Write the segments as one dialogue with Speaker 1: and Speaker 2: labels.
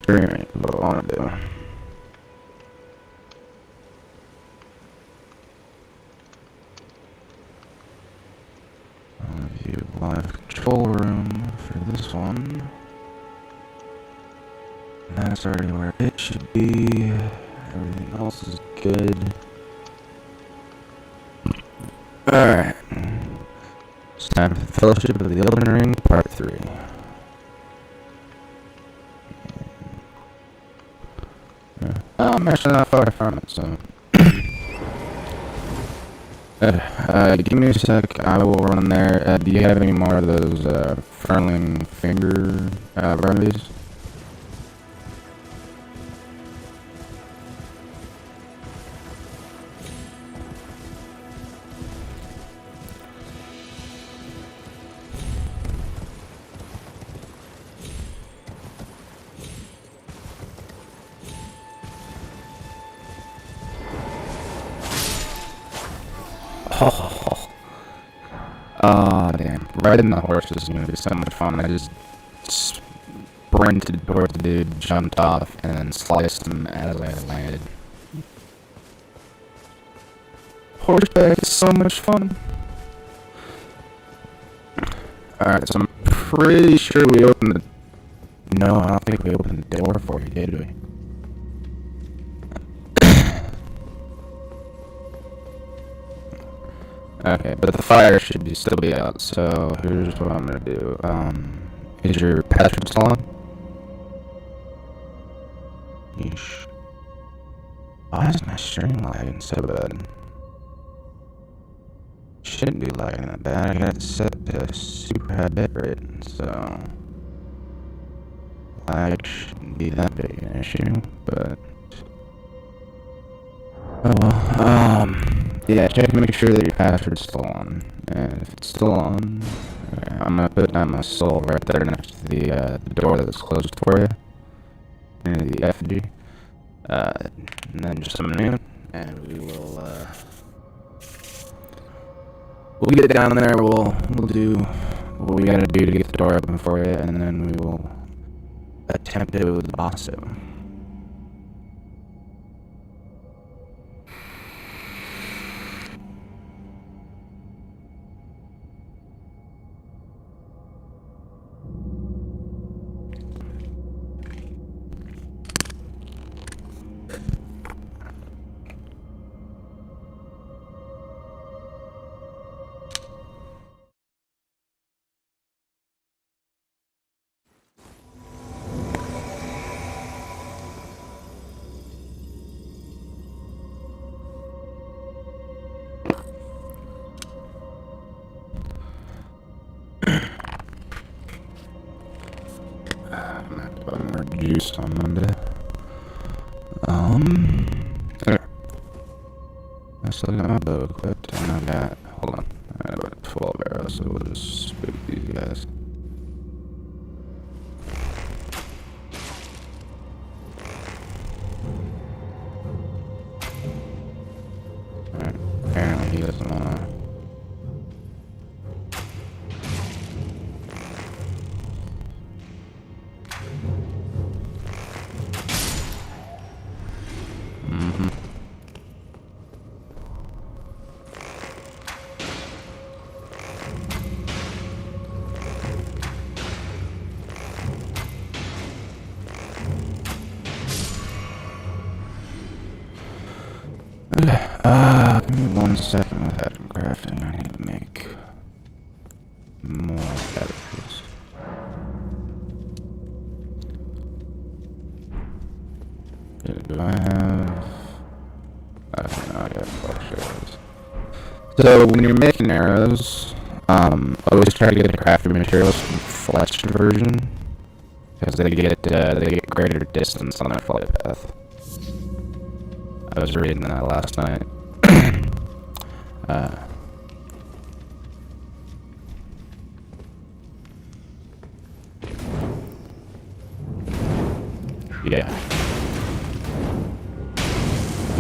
Speaker 1: streaming, what I want to do. I'll view live control room for this one. And that's already where it should be. Everything else is good. Alright. It's time for the Fellowship of the Elden Ring, Part 3. I'm actually not far from it, so... give me a sec, I will run there. Do you have any more of those, furling finger, remedies? Oh, damn. Riding the horse is gonna be so much fun. I just sprinted towards the dude, jumped off, and then sliced him as I landed. Horseback is so much fun. Alright, so I'm pretty sure we opened the... No, I don't think we opened the door for you, did we? Okay, but the fire should still be out, so here's what I'm gonna do. Is your password still on? Yeesh. Why is my stream lagging so bad? Shouldn't be lagging that bad. I got it set to super high bitrate, so lag shouldn't be that big an issue, but oh well. Yeah, check to make sure that your password's still on. And if it's still on, okay, I'm gonna put down my soul right there next to the door that's closed for you. Near the effigy. And then just summon in, and we will, we'll get down there, we'll do what we gotta do to get the door open for you, and then we will attempt it with the boss. More juice on Monday. There. I still got my bow equipped, and I got, hold on, I got about 12 arrows, so we'll just spook these guys. Alright, apparently he doesn't wanna. Give me 1 second with that crafting. I need to make more batteries. Do I have... Okay, no, I got 4 arrows. So, when you're making arrows, always try to get the crafting materials from the fletched version, because they get greater distance on their flight path. I was reading that last night. Yeah.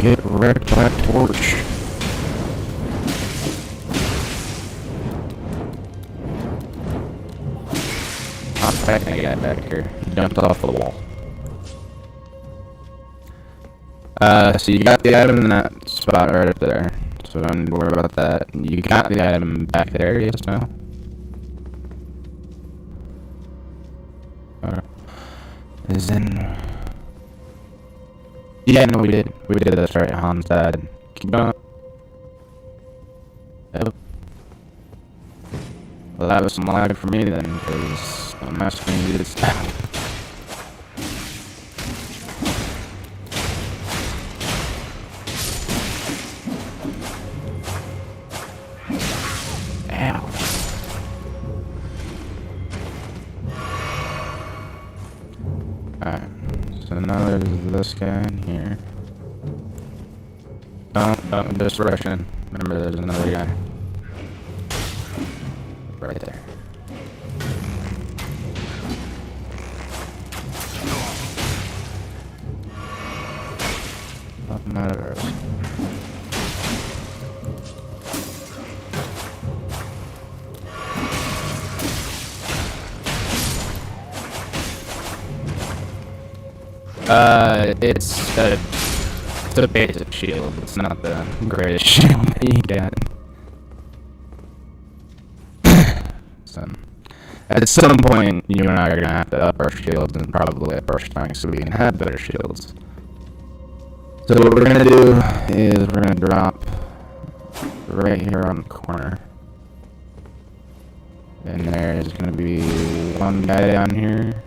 Speaker 1: Get wrecked by a torch. I'm fighting a guy back here. He jumped off the wall. So you got the item in that spot right up there. So don't need to worry about that. You got the item back there, yes, no? Is in... Yeah, no, we did. We did, that's right. Hans died. Keep going. Yep. Well, that was some lag for me then, because my screen did stop. Ow. Alright, so now there's this guy in here. Don't just rush in. Remember, there's another guy. Right there. Nothing out of ours. It's a basic shield. It's not the greatest shield that you get. So, at some point, you and I are gonna have to up our shields and probably up our strength so we can have better shields. So what we're gonna do is we're gonna drop right here on the corner. And there's gonna be one guy down here.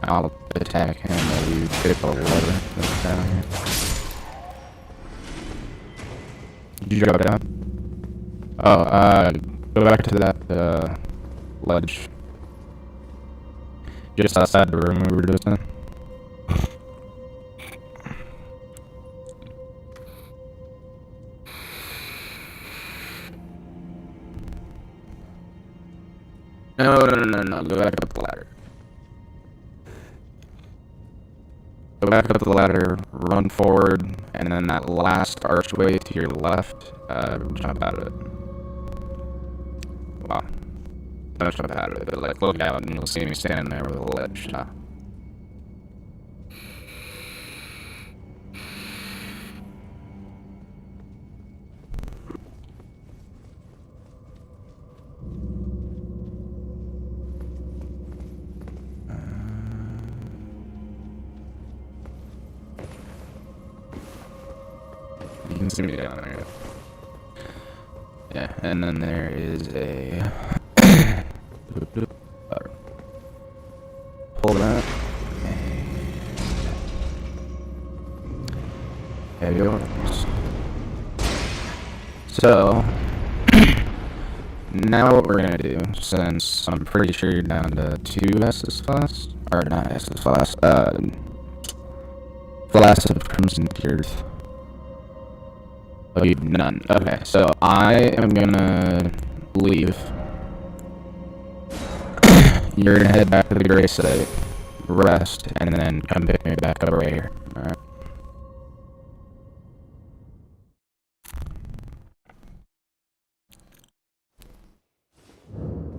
Speaker 1: I'll attack him while you pick or whatever that's down here. Did you drop down? Oh, go back to that, ledge. Just outside the room we were just in. No, go back up the ladder. Go back up the ladder, run forward, and then that last archway to your left, jump out of it. Wow. Don't jump out of it, but like look out and you'll see me standing there with a ledge. You can see me down there. Yeah, and then there is a... Pull that. Heavy arms. So... now what we're gonna do, since I'm pretty sure you're down to 2 S's class, or not S's class, Flask of Crimson Tears. Oh, you've none. Okay, so I am gonna leave. You're gonna head back to the gray site, rest, and then come pick me back up right here. Alright.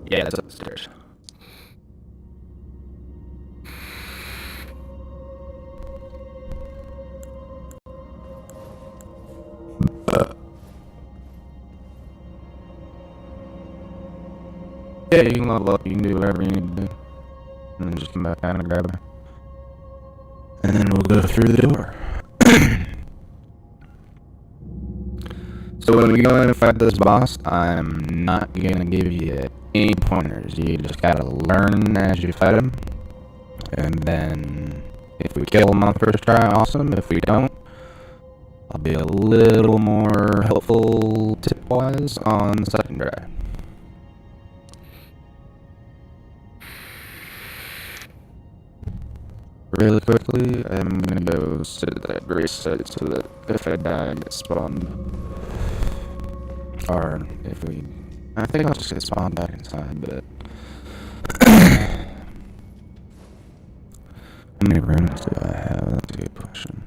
Speaker 1: Yeah, that's upstairs. Yeah, you can level up, you can do whatever you need to do. And then just come back down and grab her. And then we'll go through the door. So when we go in and fight this boss, I'm not gonna give you any pointers. You just gotta learn as you fight him. And then, if we kill him on the first try, awesome. If we don't, I'll be a little more helpful tip-wise on the second try. Really quickly, I'm gonna go sit at that gray site so that if I die, I get spawned. Or if we... I think I'll just get spawned back inside, but... How many rooms do I have? That's a good question.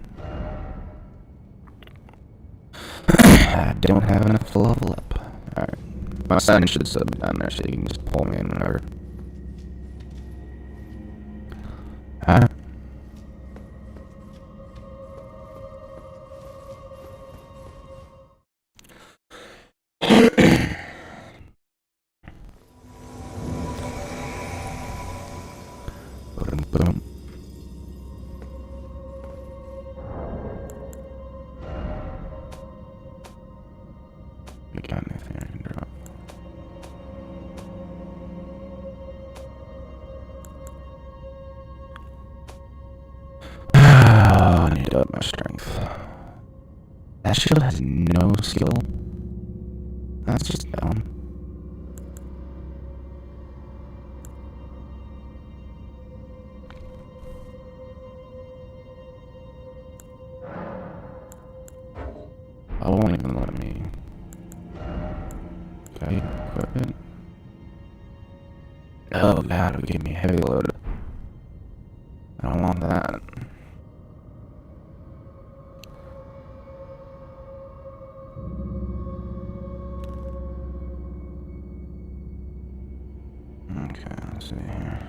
Speaker 1: I don't have enough to level up. Alright. My son should still be down there so you can just pull me in whenever. Alright. up my strength. That shield has no skill. That's just dumb. I won't even let me. Okay, equipment. Oh god, it'll give me heavy load. I don't want that. Okay, let's see here.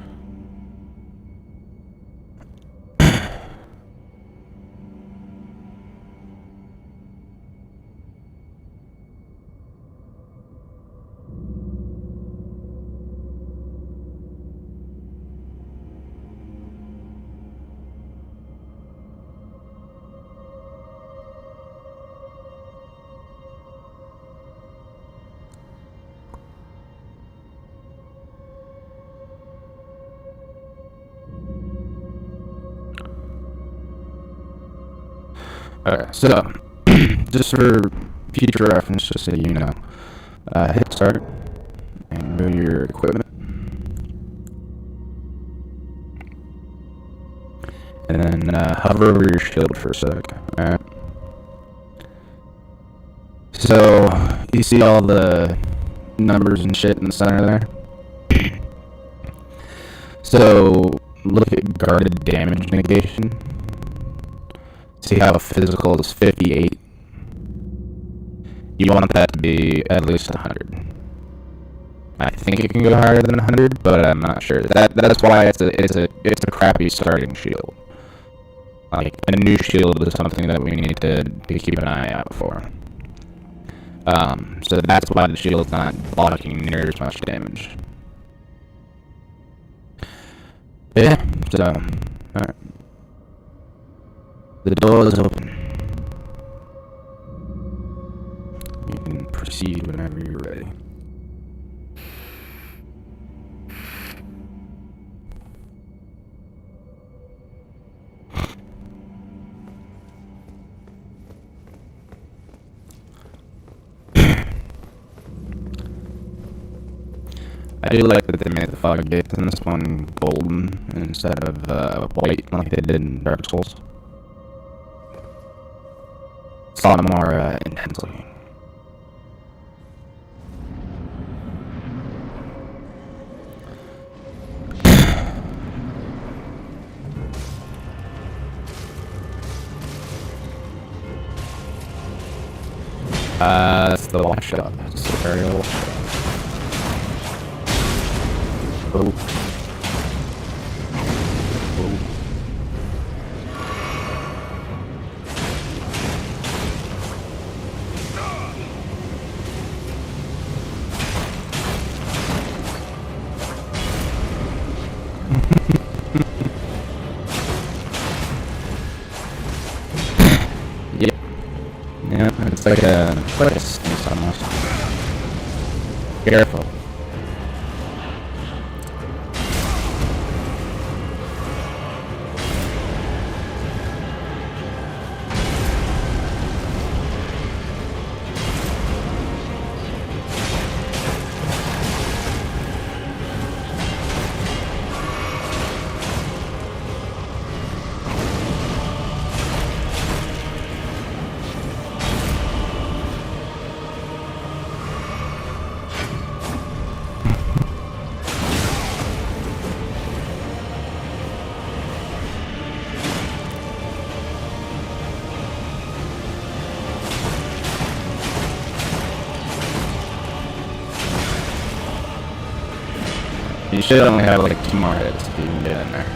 Speaker 1: Okay, so just for future reference, just so you know, hit start and go to your equipment, and then hover over your shield for a sec. Alright. So you see all the numbers and shit in the center there. So look at guarded damage negation. See how physical is 58. You want that to be at least 100. I think it can go higher than 100, but I'm not sure. That's why it's a crappy starting shield. Like, a new shield is something that we need to keep an eye out for. So that's why the shield's not blocking near as much damage. But yeah, so alright. The door is open. You can proceed whenever you're ready. I do like that they made the fog gates in this one golden instead of white like they did in Dark Souls. It's a lot more intense looking. That's the watch shop. It's the very watch shop. Oh. Yep. Yeah, it's like a sneeze almost. Careful. You should only have like 2 more hits if you can get in there.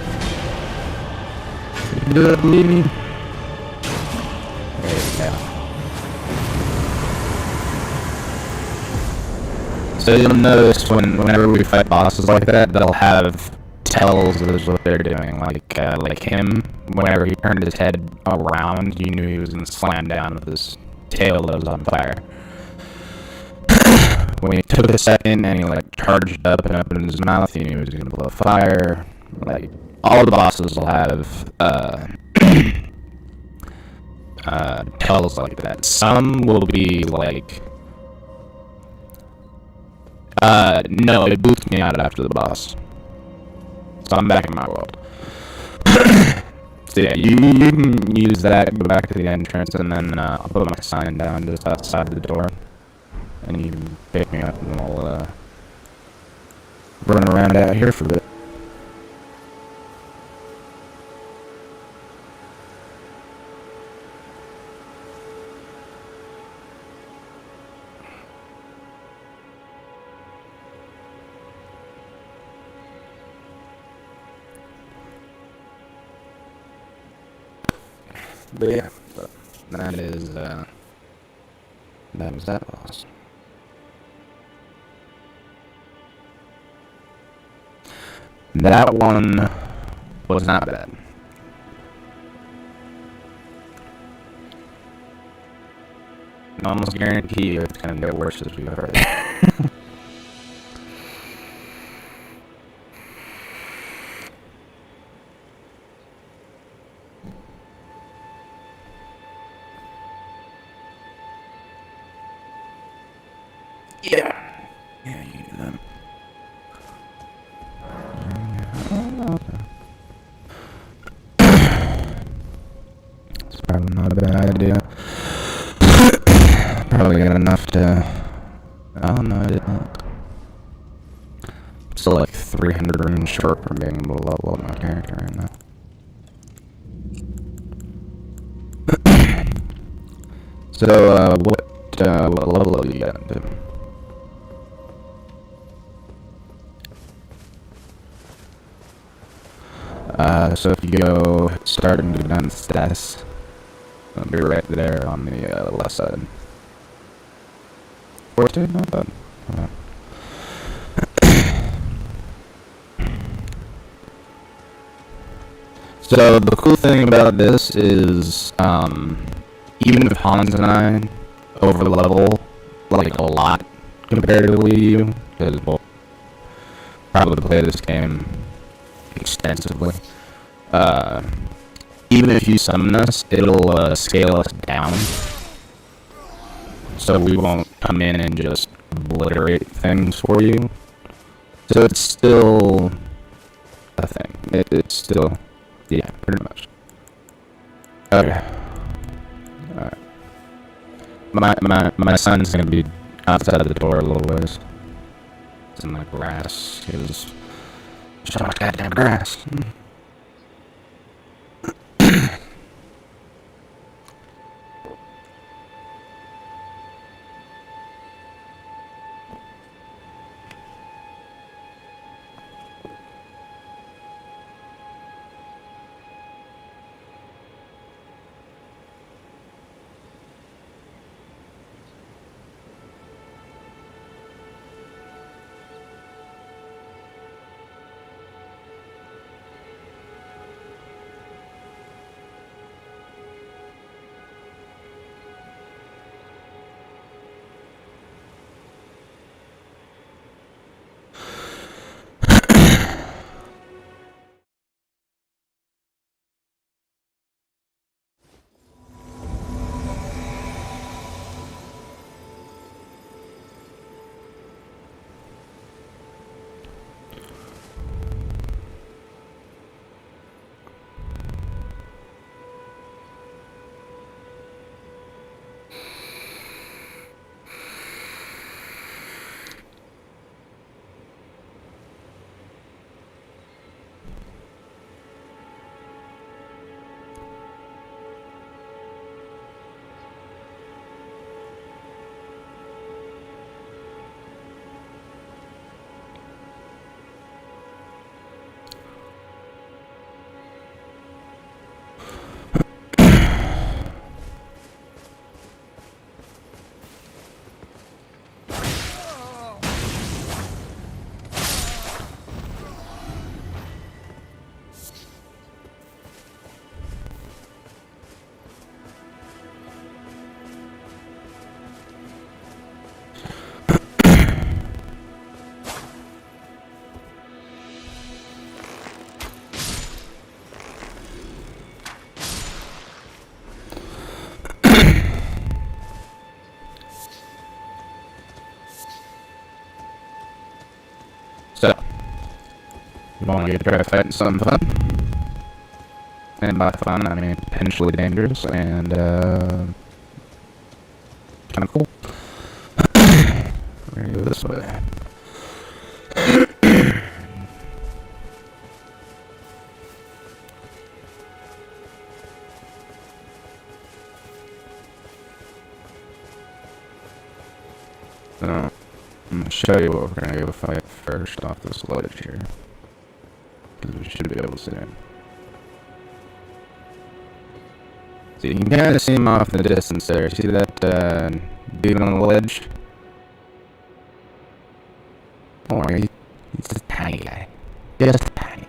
Speaker 1: You can do it, believe me. There you go. So you'll notice whenever we fight bosses like that, they'll have tells of what they're doing. Like him, whenever he turned his head around, you knew he was gonna slam down with his tail that was on fire. When he took a second and he like charged up and opened his mouth, he knew he was gonna blow fire. Like all the bosses will have tells like that. Some will be like, no, it boots me out after the boss. So I'm back in my world. So yeah, you can use that, go back to the entrance, and then I'll put my sign down just outside the door. And you can pick me up and we'll run around out here for a bit. But yeah, that is, that was that boss. That one was not bad. I almost guarantee you it's gonna get worse as we go further. Yeah, you do that. It's probably not a bad idea. Probably got enough to. Oh no, I did not. Still like 300 runes short from being able to level up my character right now. So, what level are you got to? So if you go start and go down the stats, it'll be right there on the left side. 14, not bad. So the cool thing about this is, even if Hans and I over level like a lot comparatively to you, because we'll probably play this game extensively. Even if you summon us, it'll scale us down, so we won't come in and just obliterate things for you. So it's still a thing. It's still, yeah, pretty much. Okay. Alright. My son's gonna be outside the door a little ways. It's in the grass. There's so much goddamn grass. want to get to try fighting something fun. And by fun, I mean potentially dangerous and kind of cool. We're gonna go this way. So, I'm gonna show you what we're gonna go fight first off this ledge here. Because we should be able to see it. So you can kind of see him off in the distance there. See that dude on the ledge? Don't worry, he's just a tiny guy. Just a tiny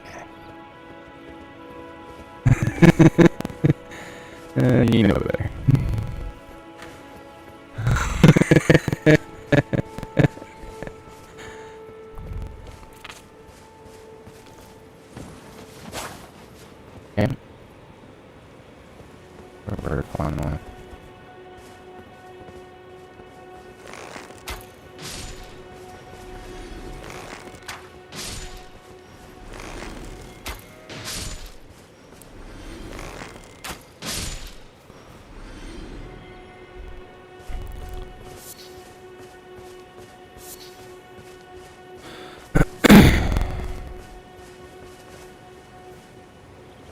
Speaker 1: guy. You know better. Okay. We're flying away.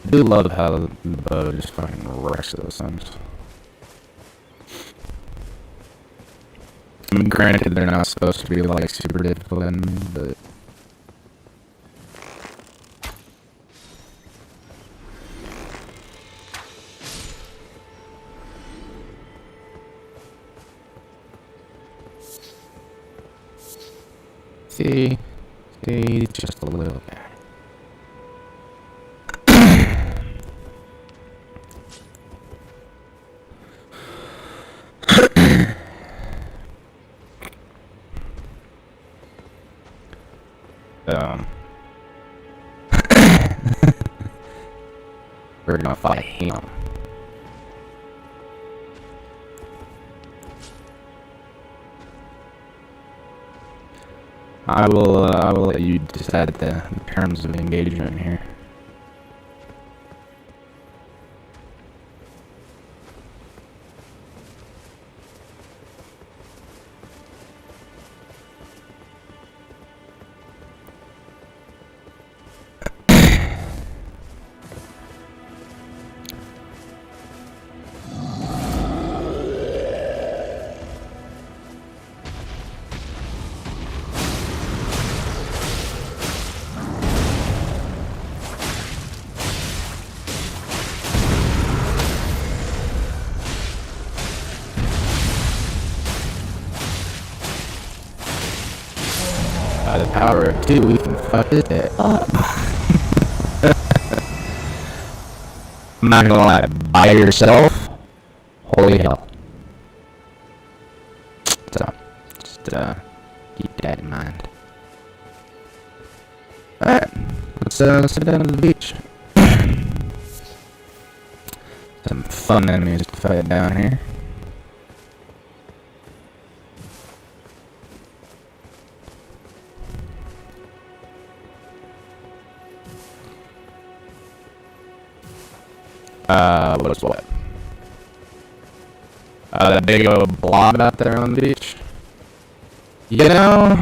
Speaker 1: I do love how the bow just fucking wrecks those things. I mean, granted, they're not supposed to be like super difficult enemies, but see, just a little guy. We're gonna fight him. I will let you decide the terms of engagement here. By the power of 2, we can fuck this shit up. I'm not gonna lie, by yourself? Holy hell. So, just keep that in mind. Alright, let's sit down to the beach. Some fun enemies to fight down here. What's what? That big old blob out there on the beach? You know,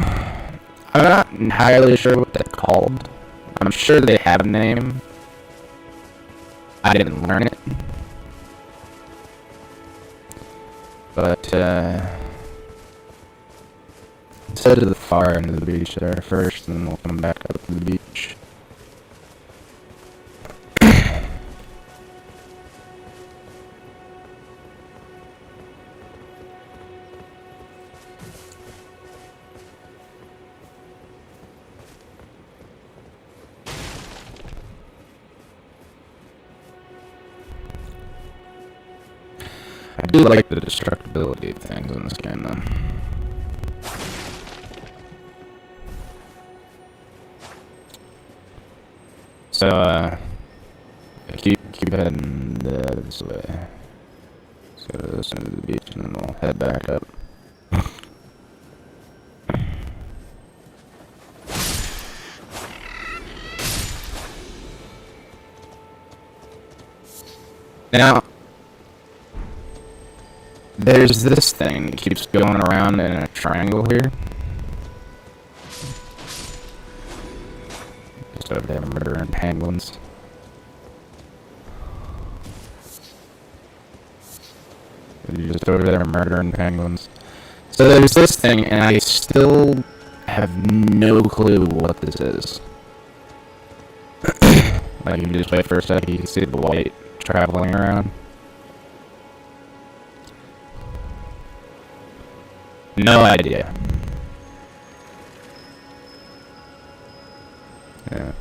Speaker 1: I'm not entirely sure what they're called. I'm sure they have a name. I didn't learn it. But, let's head to the far end of the beach there first, and then we'll come back up to the beach. I do like the destructibility of things in this game, though. So, keep heading this way. So this end of the beach, and then we'll head back up. Now, there's this thing that keeps going around in a triangle here. Just over there murdering penguins. Just over there murdering penguins. So there's this thing, and I still have no clue what this is. Like, you just wait for a second, you can see the white traveling around. No idea. Yeah.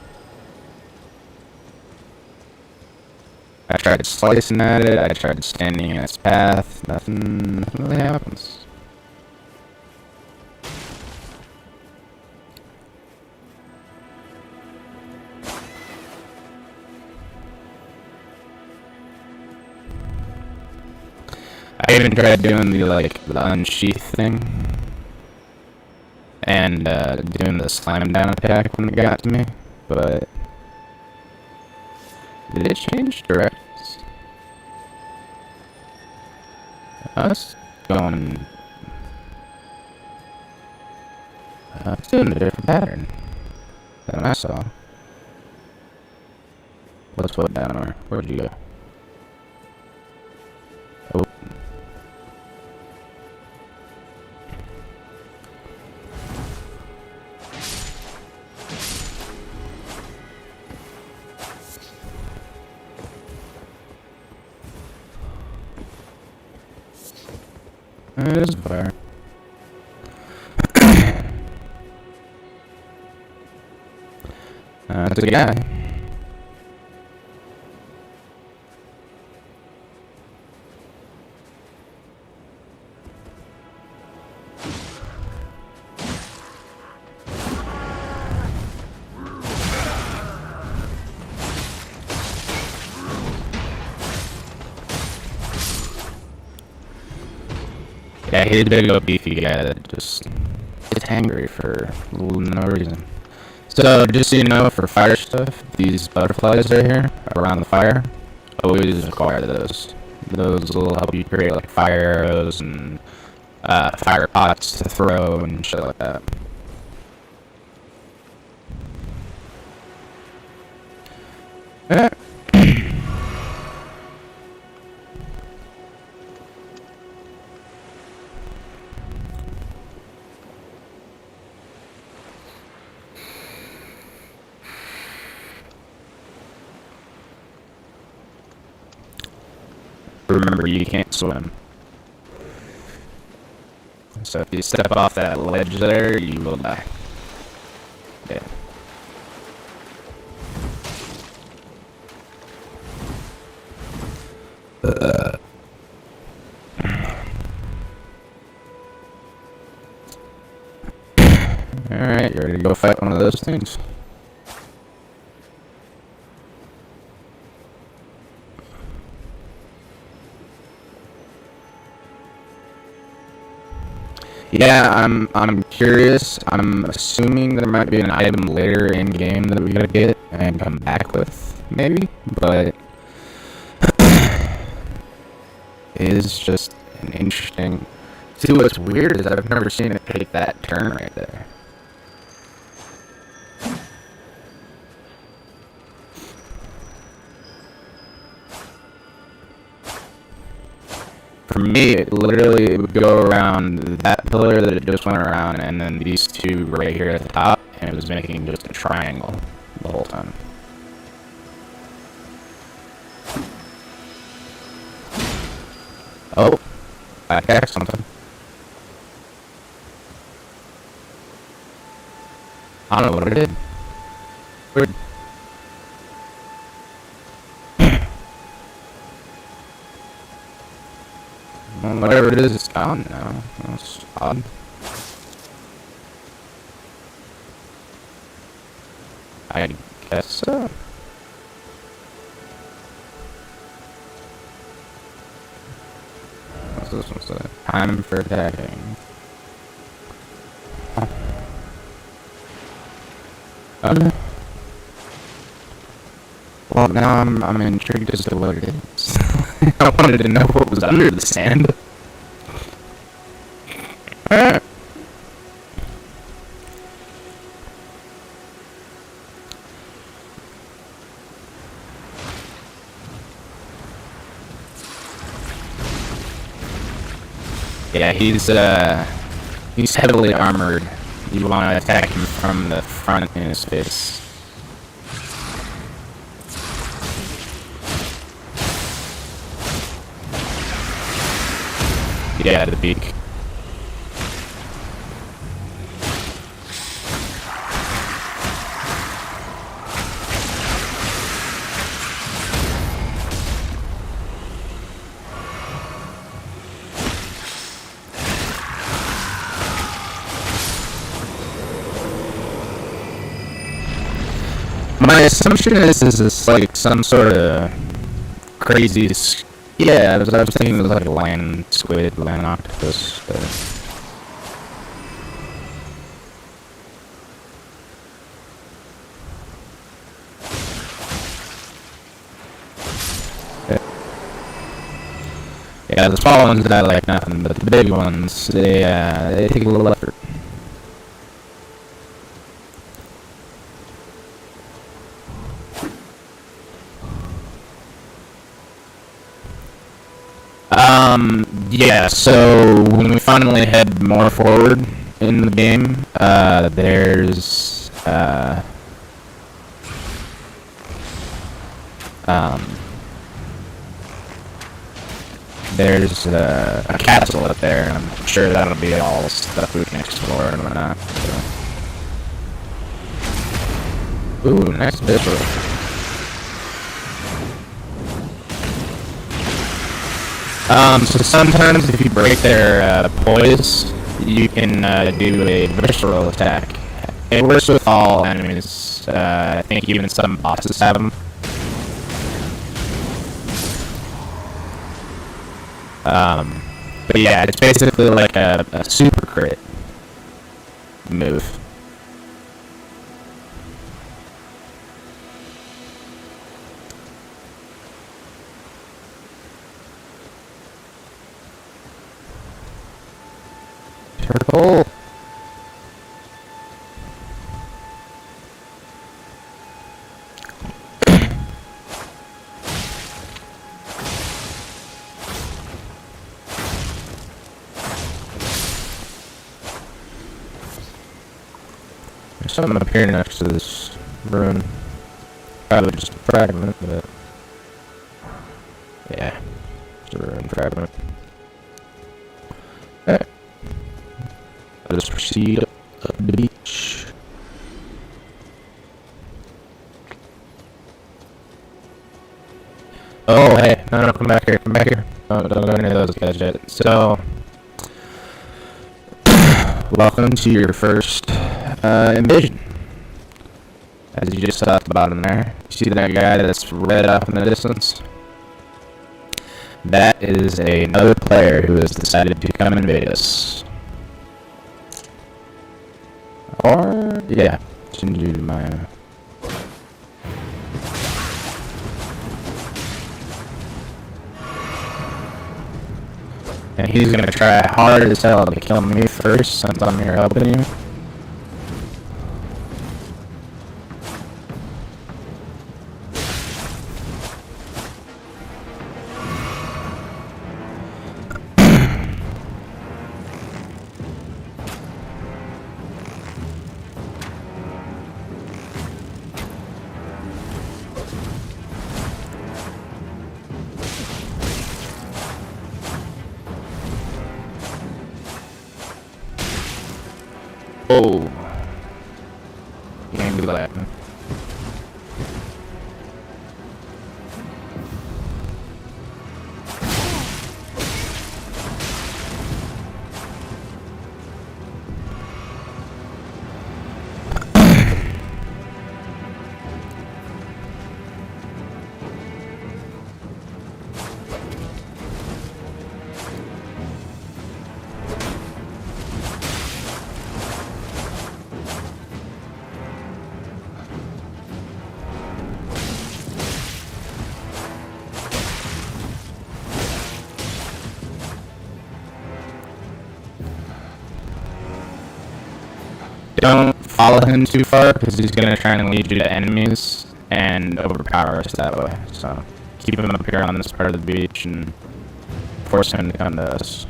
Speaker 1: I tried slicing at it, I tried standing in its path, nothing really happens. I even tried doing the unsheath thing. And doing the slam down attack when it got to me, but did it change directions? It's going. It's doing a different pattern than I saw. Let's put down there. Where'd you go? Oh. There's fire. That's a guy. Yeah, he's a big old beefy guy that just gets angry for no reason. So, just so you know, for fire stuff, these butterflies right here, around the fire, always acquire those. Those will help you create, like, fire arrows and fire pots to throw and shit like that. Remember, you can't swim. So if you step off that ledge there, you will die. Yeah. Alright, you ready to go fight one of those things? Yeah, I'm curious. I'm assuming there might be an item later in game that we gotta get and come back with, maybe, but it is just an interesting. See, what's weird is I've never seen it take that turn right there. For me, it literally would go around that pillar that it just went around, and then these two right here at the top, and it was making just a triangle the whole time. Oh, I attacked something. I don't know what it did. Weird. Well, whatever it is, it's gone now. That's odd. I guess so. What's this one say? Time for attacking. Huh. Okay. Well, now I'm intrigued as to what it is. I wanted to know what was under the sand. Alright. Yeah, he's heavily armored. You want to attack him from the front in his face. Yeah, the beak. My assumption is this like some sort of crazy. Yeah, I was thinking it was like a land squid, land octopus. Yeah, the small ones I like nothing, but the big ones they take a little effort. Yeah, so when we finally head more forward in the game, there's, there's a castle up there, and I'm sure that'll be all stuff we can explore and whatnot. So. Ooh, nice bishop. So sometimes if you break their poise, you can do a visceral attack. It works with all enemies. I think even some bosses have them. But yeah, it's basically like a super crit move. Turtle. There's something up here next to this rune. Probably just a fragment, but yeah, it's a rune fragment. Alright. Let us proceed up the beach. Oh, hey, no, come back here, come back here. Oh, don't go any of those guys yet. So, welcome to your first invasion. As you just saw at the bottom there. You see that guy that's red off in the distance? That is another player who has decided to come invade us. Or, yeah, Shinju Maya. And he's gonna try hard as hell to kill me first since I'm here helping you. Oh. You ain't do that. don't follow him too far because he's gonna try and lead you to enemies and overpower us that way. So keep him up here on this part of the beach and force him to come to us.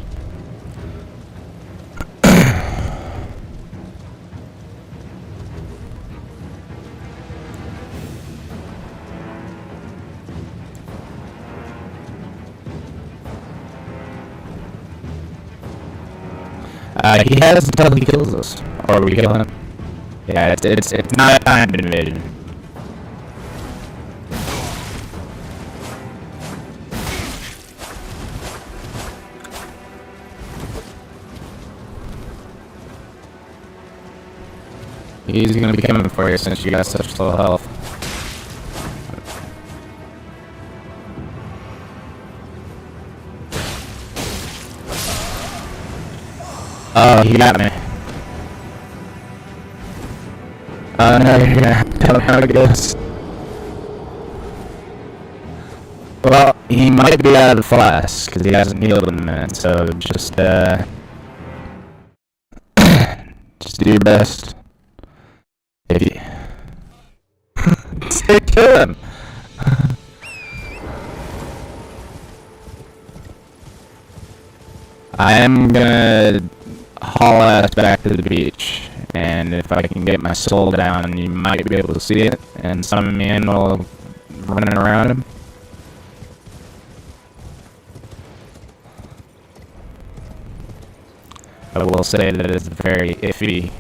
Speaker 1: He has until he kills us, or we kill him. Yeah, it's not a time invasion. He's gonna be coming for you since you got such low health. Oh, he got me. Oh no, you're gonna have to tell him how it goes. Well, he might be out of the flask, because he hasn't healed in a minute, so just do your best. If you... Stick to him! I am gonna haul ass back to the beach, and if I can get my soul down, you might be able to see it, and summon me in while running around him. I will say that it's very iffy.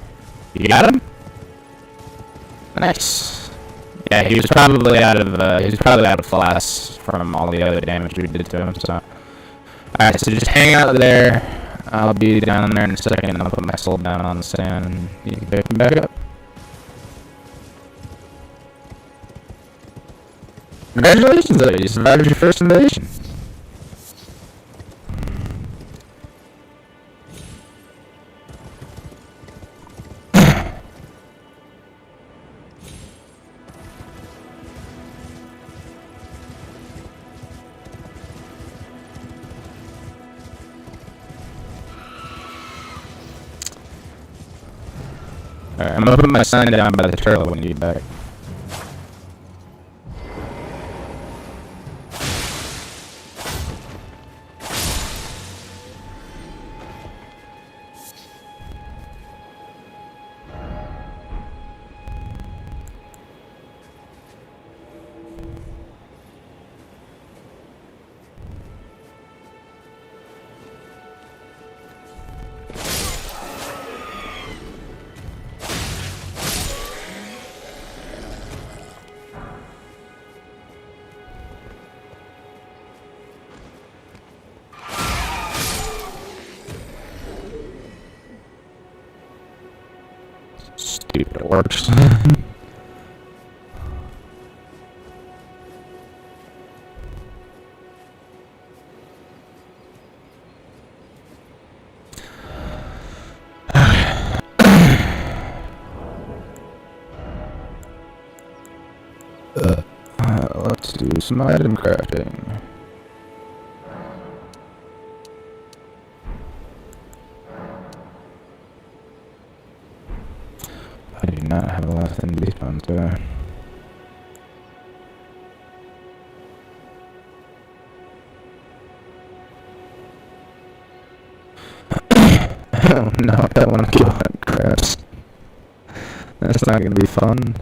Speaker 1: You got him? Nice. Yeah, he was probably out of flask from all the other damage we did to him. So, alright, so just hang out there. I'll be down there in a second, and I'll put my soul down on the sand, and you can pick him back up. Congratulations, though. You survived your first invasion. Alright, I'm gonna put my sign down by the turtle when you get back. Stupid orcs. Let's do some item crafting. I do not have a lot of these ones, do I? Oh no, I don't want to kill that crabs. That's not gonna be fun.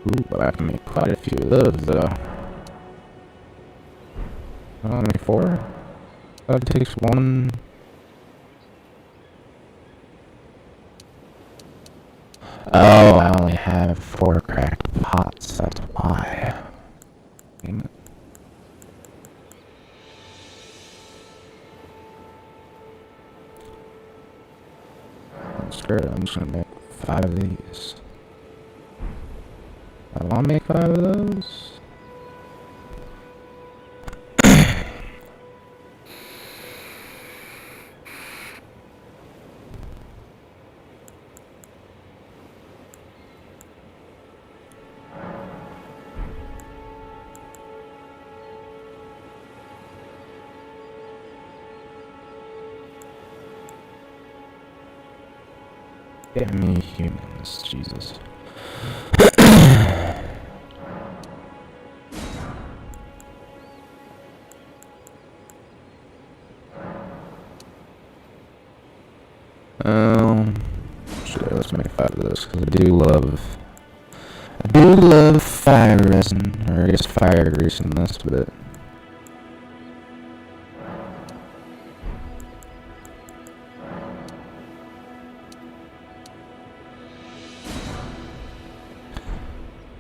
Speaker 1: Ooh, I can make quite a few of those though. Only 4? That takes 1. Oh, I only have 4 cracked pots, that's why. Damn it. Screw it, I'm just gonna make 5 of these. I wanna make 5 of those. Damn me humans, Jesus. Shit, let's make 5 of this, because I do love fire resin, or I guess fire grease in this bit.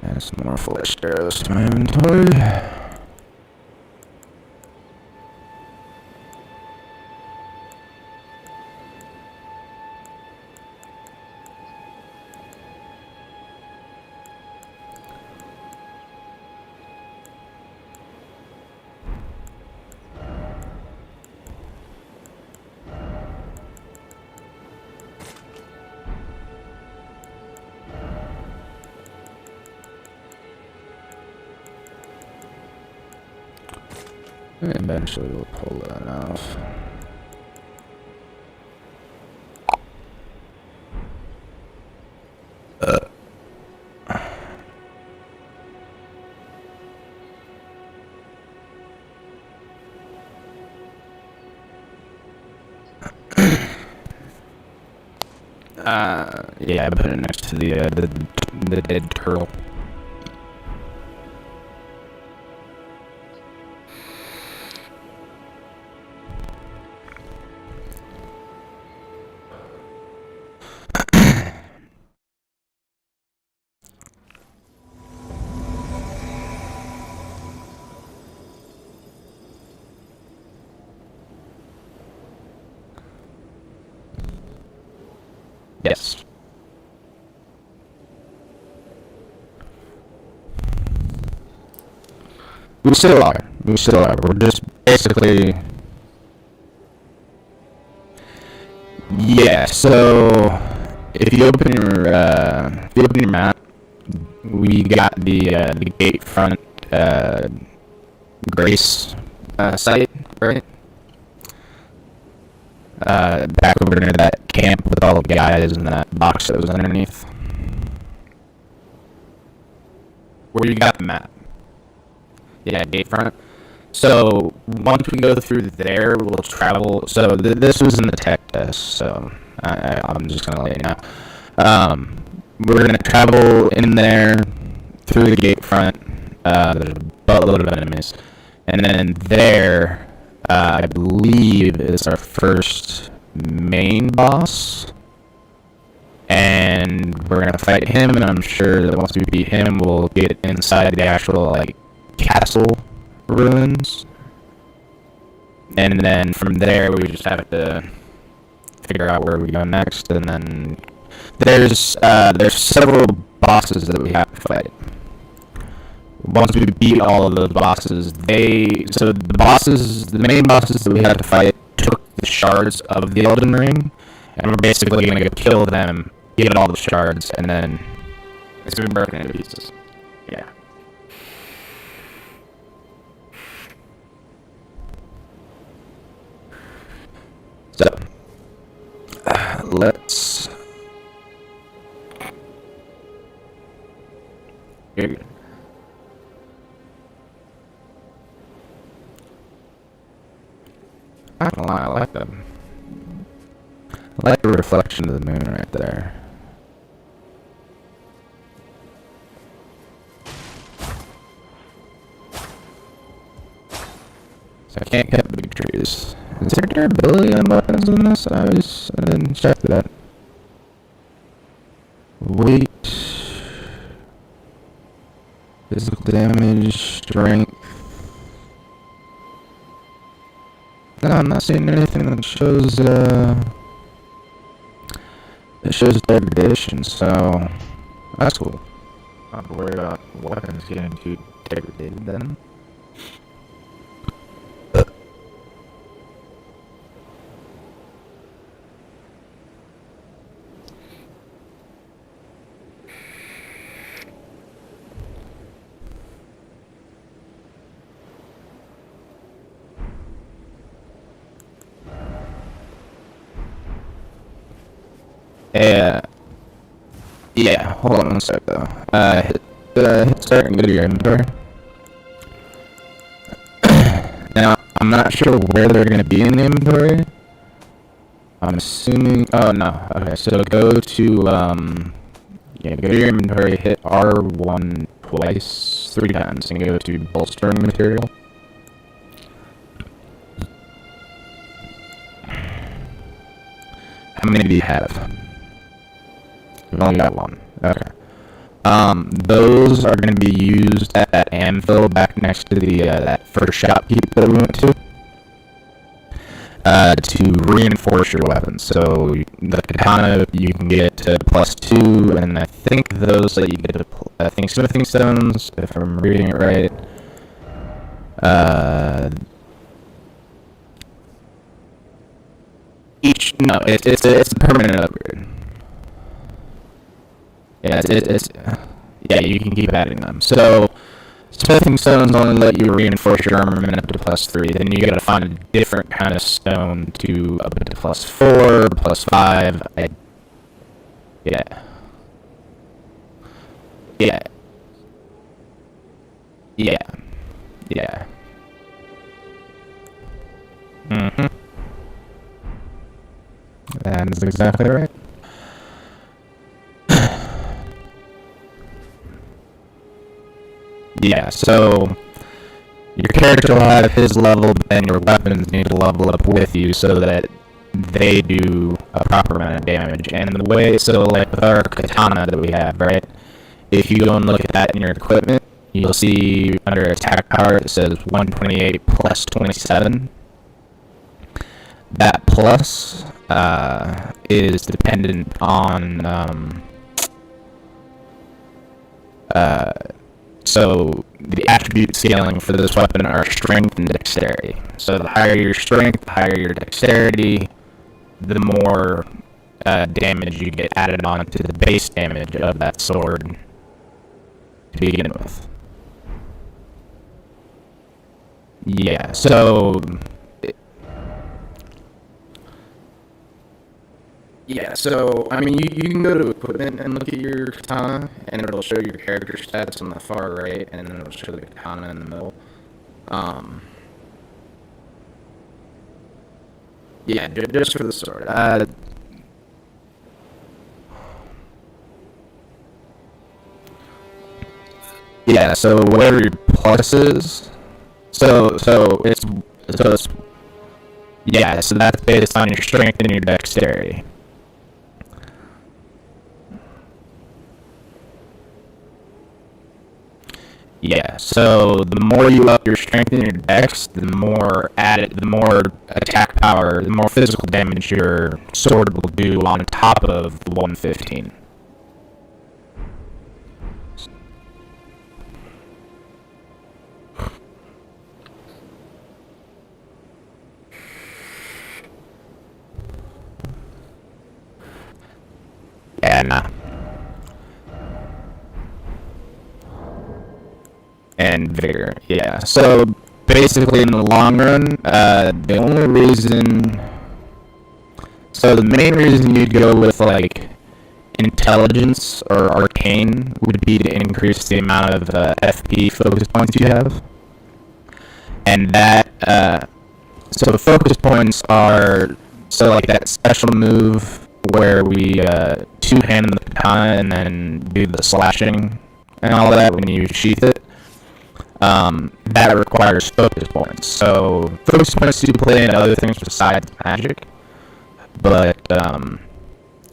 Speaker 1: Add some more fleshed arrows to my inventory. Eventually we'll pull that off. Yeah, I put it next to the dead turtle. Yes. We still are. We're just basically... Yeah, so... If you open your map, we got the gate front, Grace, site, right? Back over near that camp with all the guys in that box that was underneath. Where you got the map. Yeah, gate front. So, once we go through there, we'll travel. So, this was in the tech test, so I'm just going to let you know. We're going to travel in there through the gate front. There's a buttload of enemies. And then there, I believe, is our first main boss. And we're going to fight him, and I'm sure that once we beat him, we'll get inside the actual, like, castle ruins, and then from there we just have to figure out where we go next. And then there's several bosses that we have to fight. Once we beat all of those bosses, the main bosses that we had to fight took the shards of the Elden Ring, and we're basically gonna go kill them, get all the shards, and then it's been broken into pieces. Yeah. So, let's... You're good. I don't know, I like them. I like the reflection of the moon right there. So I can't cut big trees. Is there durability on weapons in this? I didn't check that. Weight. Physical damage. Strength. No, I'm not seeing anything that shows degradation, so that's cool. Not to worry about weapons getting too degraded then. Yeah, Yeah, hold on one sec though. Hit start and go to your inventory. Now, I'm not sure where they're going to be in the inventory. I'm assuming... Oh, no. Okay, so go to, yeah, go to your inventory, hit R1 twice, 3 times, and go to bolstering material. How many do you have? You've only got 1. Okay. Those are going to be used at that anvil back next to the, that first shopkeep that we went to reinforce your weapon. So, the katana, you can get to +2, and I think those that you get to, I think smithing stones, if I'm reading it right, it's a permanent upgrade. Yeah, yeah, you can keep adding them. So, smithing stones only let you reinforce your armament up to +3. Then you gotta find a different kind of stone to up to +4, +5. Yeah. Yeah. Yeah. Yeah. Mm-hmm. That is exactly right. Yeah, so your character will have his level, but then your weapons need to level up with you so that they do a proper amount of damage. And the way, so like with our katana that we have, right? If you go and look at that in your equipment, you'll see under attack power it says 128 plus 27. That plus is dependent on so the attribute scaling for this weapon are strength and dexterity. So the higher your strength, the higher your dexterity, the more damage you get added on to the base damage of that sword to begin with. Yeah, so... Yeah, so, I mean, you can go to equipment and look at your katana, and it'll show your character stats on the far right, and then it'll show the katana in the middle. Yeah, just for the sword. Yeah, so whatever your plus is, so yeah, so that's based on your strength and your dexterity. Yeah, so the more you up your strength and your dex, the more attack power, the more physical damage your sword will do on top of the 115. Yeah, nah. And vigor, yeah. So basically, in the long run, the only reason, so the main reason you'd go with like intelligence or arcane would be to increase the amount of FP focus points you have, and that so focus points are like that special move where we two-hand the katana and then do the slashing and all that when you sheath it. That requires focus points. So focus points do play into other things besides magic, but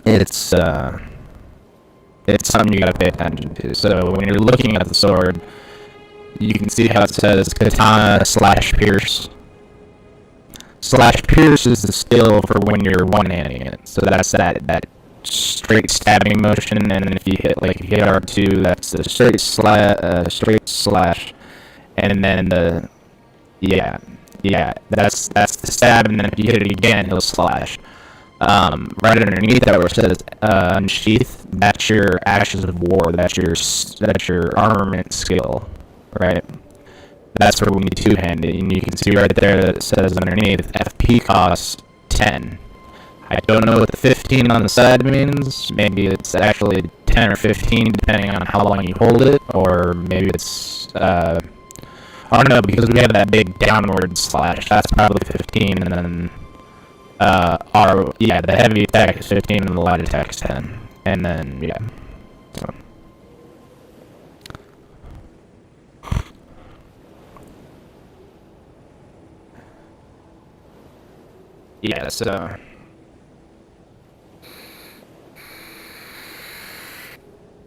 Speaker 1: it's something you gotta pay attention to. So when you're looking at the sword, you can see how it says katana / pierce. / pierce is the skill for when you're one-handing it. So that's that straight stabbing motion, and then if you hit R2, that's the straight slash. And then that's the stab, and then if you hit it again, he'll slash. Right underneath that where it says unsheath, that's your Ashes of War, that's your armament skill, right? That's where we need two-handed, and you can see right there that it says underneath, FP costs 10. I don't know what the 15 on the side means, maybe it's actually 10 or 15, depending on how long you hold it, or maybe it's, I don't know, because we have that big downward slash, that's probably 15, and then, the heavy attack is 15, and the light attack is 10, and then, yeah, so. Yeah, so...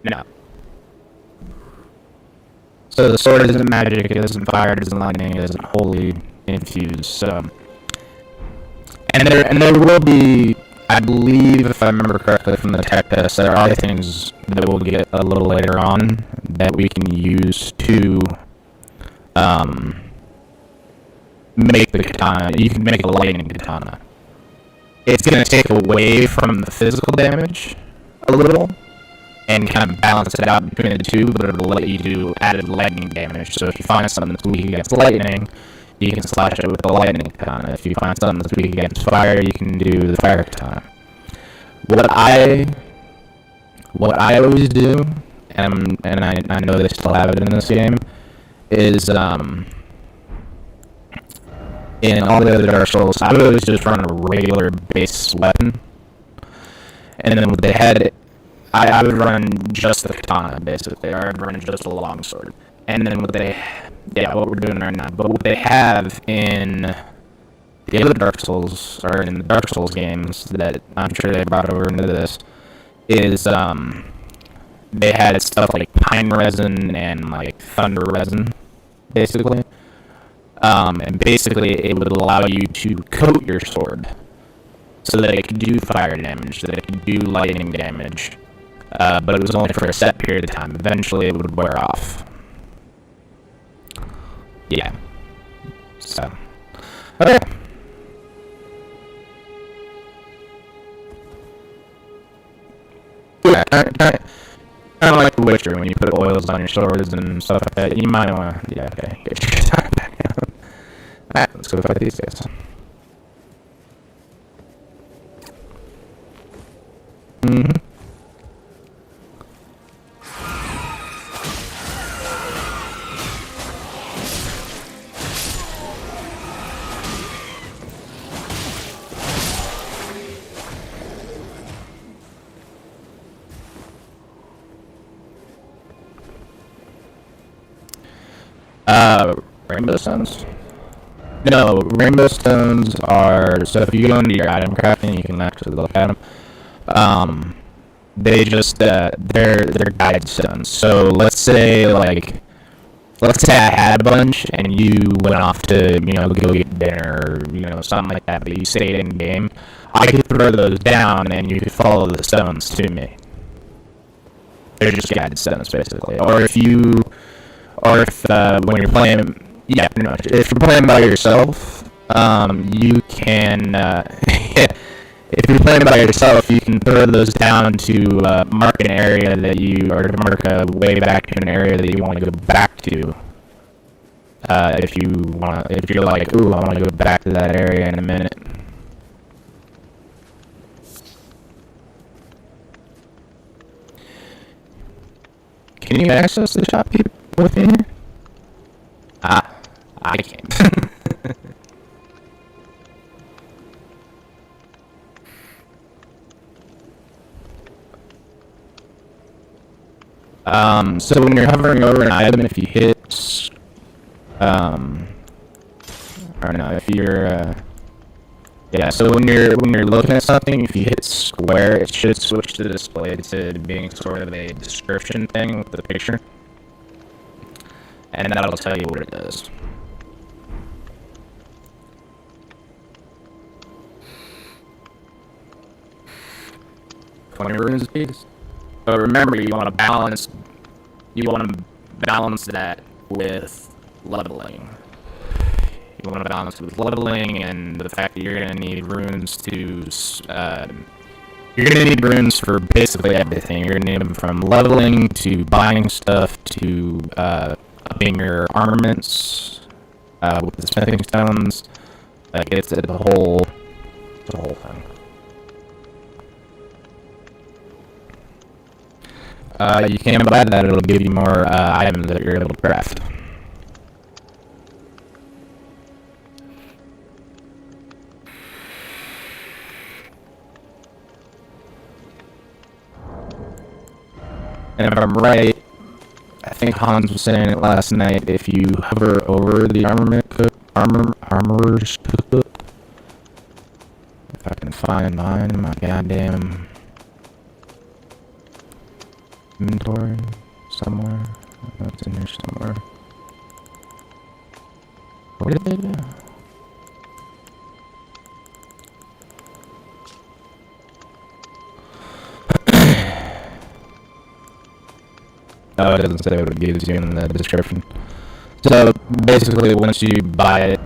Speaker 1: No. So the sword isn't magic, it isn't fire, it isn't lightning, it isn't wholly infused, so... And there will be, I believe, if I remember correctly from the tech test, there are things that we'll get a little later on that we can use to, make the katana. You can make a lightning katana. It's going to take away from the physical damage a little, and kind of balance it out between the two, but it'll let you do added lightning damage. So if you find something that's weak against lightning, you can slash it with the lightning katana. If you find something that's weak against fire, you can do the fire katana. What I always do, and I know they still have it in this game, is in all the other Dark Souls, I would always just run a regular base weapon, and then what they had, I would run just the katana, basically, or I'd run just a longsword. And then what we're doing right now, but what they have in the other Dark Souls, or in the Dark Souls games, that I'm sure they brought over into this, is, they had stuff like pine resin and, like, thunder resin, basically. And basically it would allow you to coat your sword, so that it could do fire damage, so that it could do lightning damage, but it was only for a set period of time. Eventually it would wear off. Yeah. So. Okay. Yeah, kind of like The Witcher, when you put oils on your swords and stuff like that. You might want to, yeah, okay, get your time back out. Alright, let's go fight these guys. Rainbow stones? No, rainbow stones are, so if you go into your item crafting, you can actually look at them. They just, they're guide stones. So let's say I had a bunch, and you went off to, go get dinner, or, something like that, but you stayed in game. I could throw those down, and you could follow the stones to me. They're just guide stones, basically. Or if when you're playing, yeah, pretty much. If you're playing by yourself, you can, if you're playing by yourself, you can throw those down to mark an area or to mark a way back to an area that you want to go back to. If you're like, ooh, I want to go back to that area in a minute. Can you access the shop with me here? I can't. So when you're hovering over an item, if you hit, I don't know, if you're, yeah, so when you're looking at something, if you hit square, it should switch the display to being sort of a description thing with the picture. And that'll tell you what it does. Runes piece. But remember, you want to balance that with leveling. You want to balance it with leveling and the fact that you're going to need runes for basically everything. You're going to need them from leveling to buying stuff to upping your armaments with the smithing stones. Like, it's the whole thing. You can buy that. It'll give you more items that you're able to craft. And if I'm right, I think Hans was saying it last night, if you hover over the armorer's cookbook, if I can find mine in my goddamn inventory somewhere. I know it's in here somewhere. Where did they go? Oh, it doesn't say what it gives you in the description. So basically, once you buy it,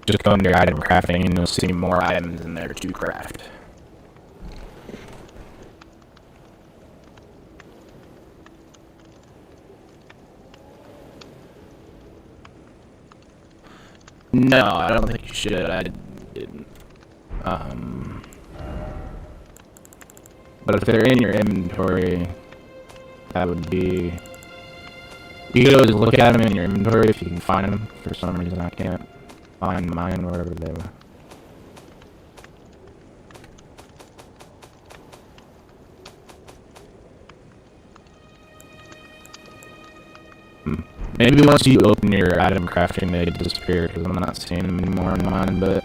Speaker 1: just go into your item crafting and you'll see more items in there to craft. No, I don't think you should. I didn't. But if they're in your inventory, that would be... You could always look at them in your inventory if you can find them. For some reason, I can't find mine wherever they were. Maybe once you open your item crafting, they disappear because I'm not seeing them anymore in mine, but,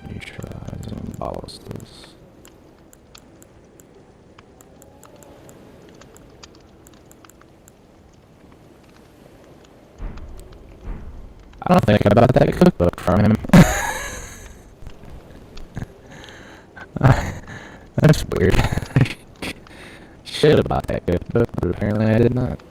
Speaker 1: neutralize and ballast this. I don't think I bought that cookbook from him. That's weird. Should have bought that cookbook, but apparently I did not.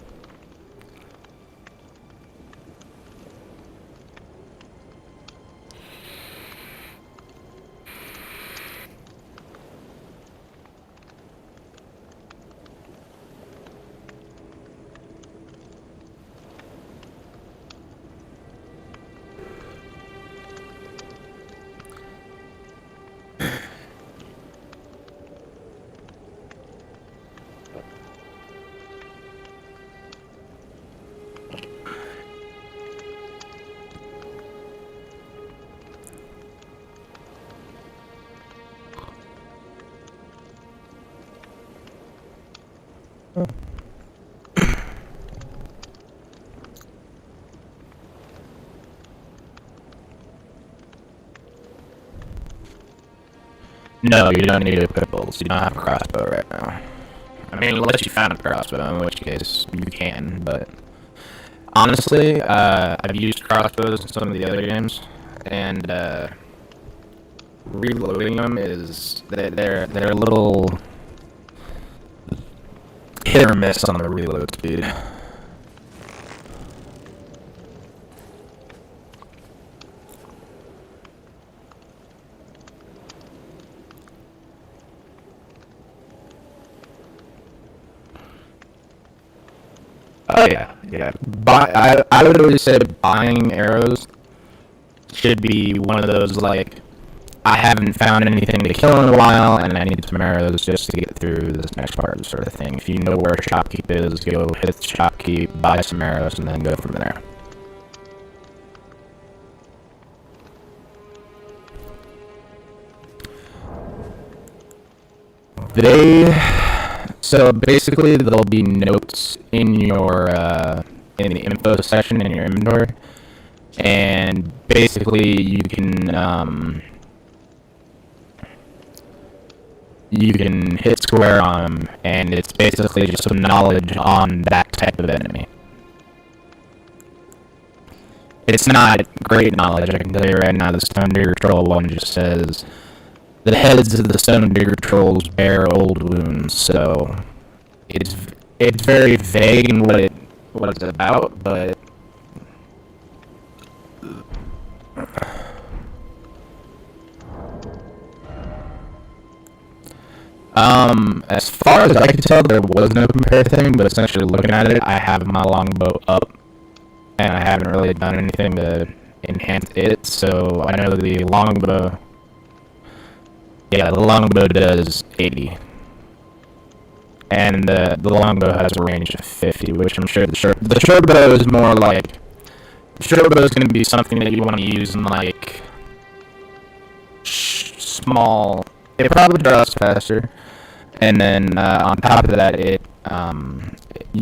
Speaker 1: No, you don't need to equip bolts. You don't have a crossbow right now. I mean, unless you found a crossbow, in which case you can, but... Honestly, I've used crossbows in some of the other games, and, reloading them is... They're a little... hit or miss on the reload speed. Oh yeah. I would always say buying arrows should be one of those, like, I haven't found anything to kill in a while, and I need some arrows just to get through this next part, sort of thing. If you know where shopkeep is, go hit shopkeep, buy some arrows, and then go from there. So basically, there'll be notes in your in the info section in your inventory, and basically you can hit square on them, and it's basically just some knowledge on that type of enemy. It's not great knowledge, I can tell you right now. The Stone Digger Troll one just says, the heads of the Stone Digger Trolls bear old wounds, so it's very vague in what it's about, but as far as I could tell, there was no compare thing, but essentially looking at it, I have my longbow up and I haven't really done anything to enhance it, so I know the longbow, yeah, the longbow does 80. And the longbow has a range of 50, which I'm sure the short bow is more like, the short bow is going to be something that you want to use in like small, it probably draws faster, and then on top of that, you're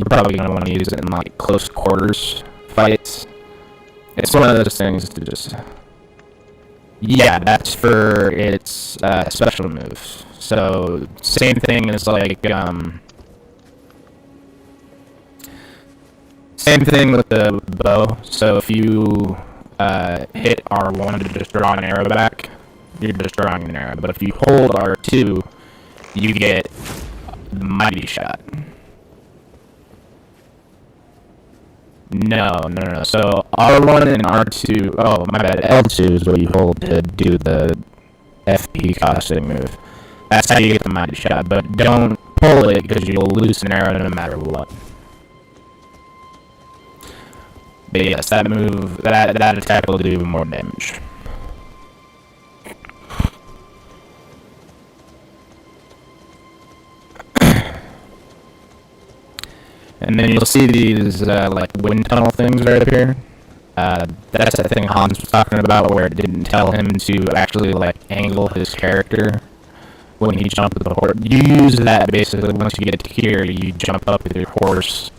Speaker 1: probably going to want to use it in like close quarters fights. It's one of those things to just, yeah, that's for its special moves. So same thing as like same thing with the bow. So if you hit R1 to just draw an arrow back, you're just drawing an arrow. But if you hold R2, you get the mighty shot. No. So R1 and R2. Oh, my bad. L2 is what you hold to do the FP costing move. That's how you get the mighty shot. But don't pull it because you'll lose an arrow no matter what. But yes, that move, that attack will do even more damage. And then you'll see these like wind tunnel things right up here. That's the thing Hans was talking about, where it didn't tell him to actually like angle his character when he jumped with the horse. You use that basically once you get to here. You jump up with your horse.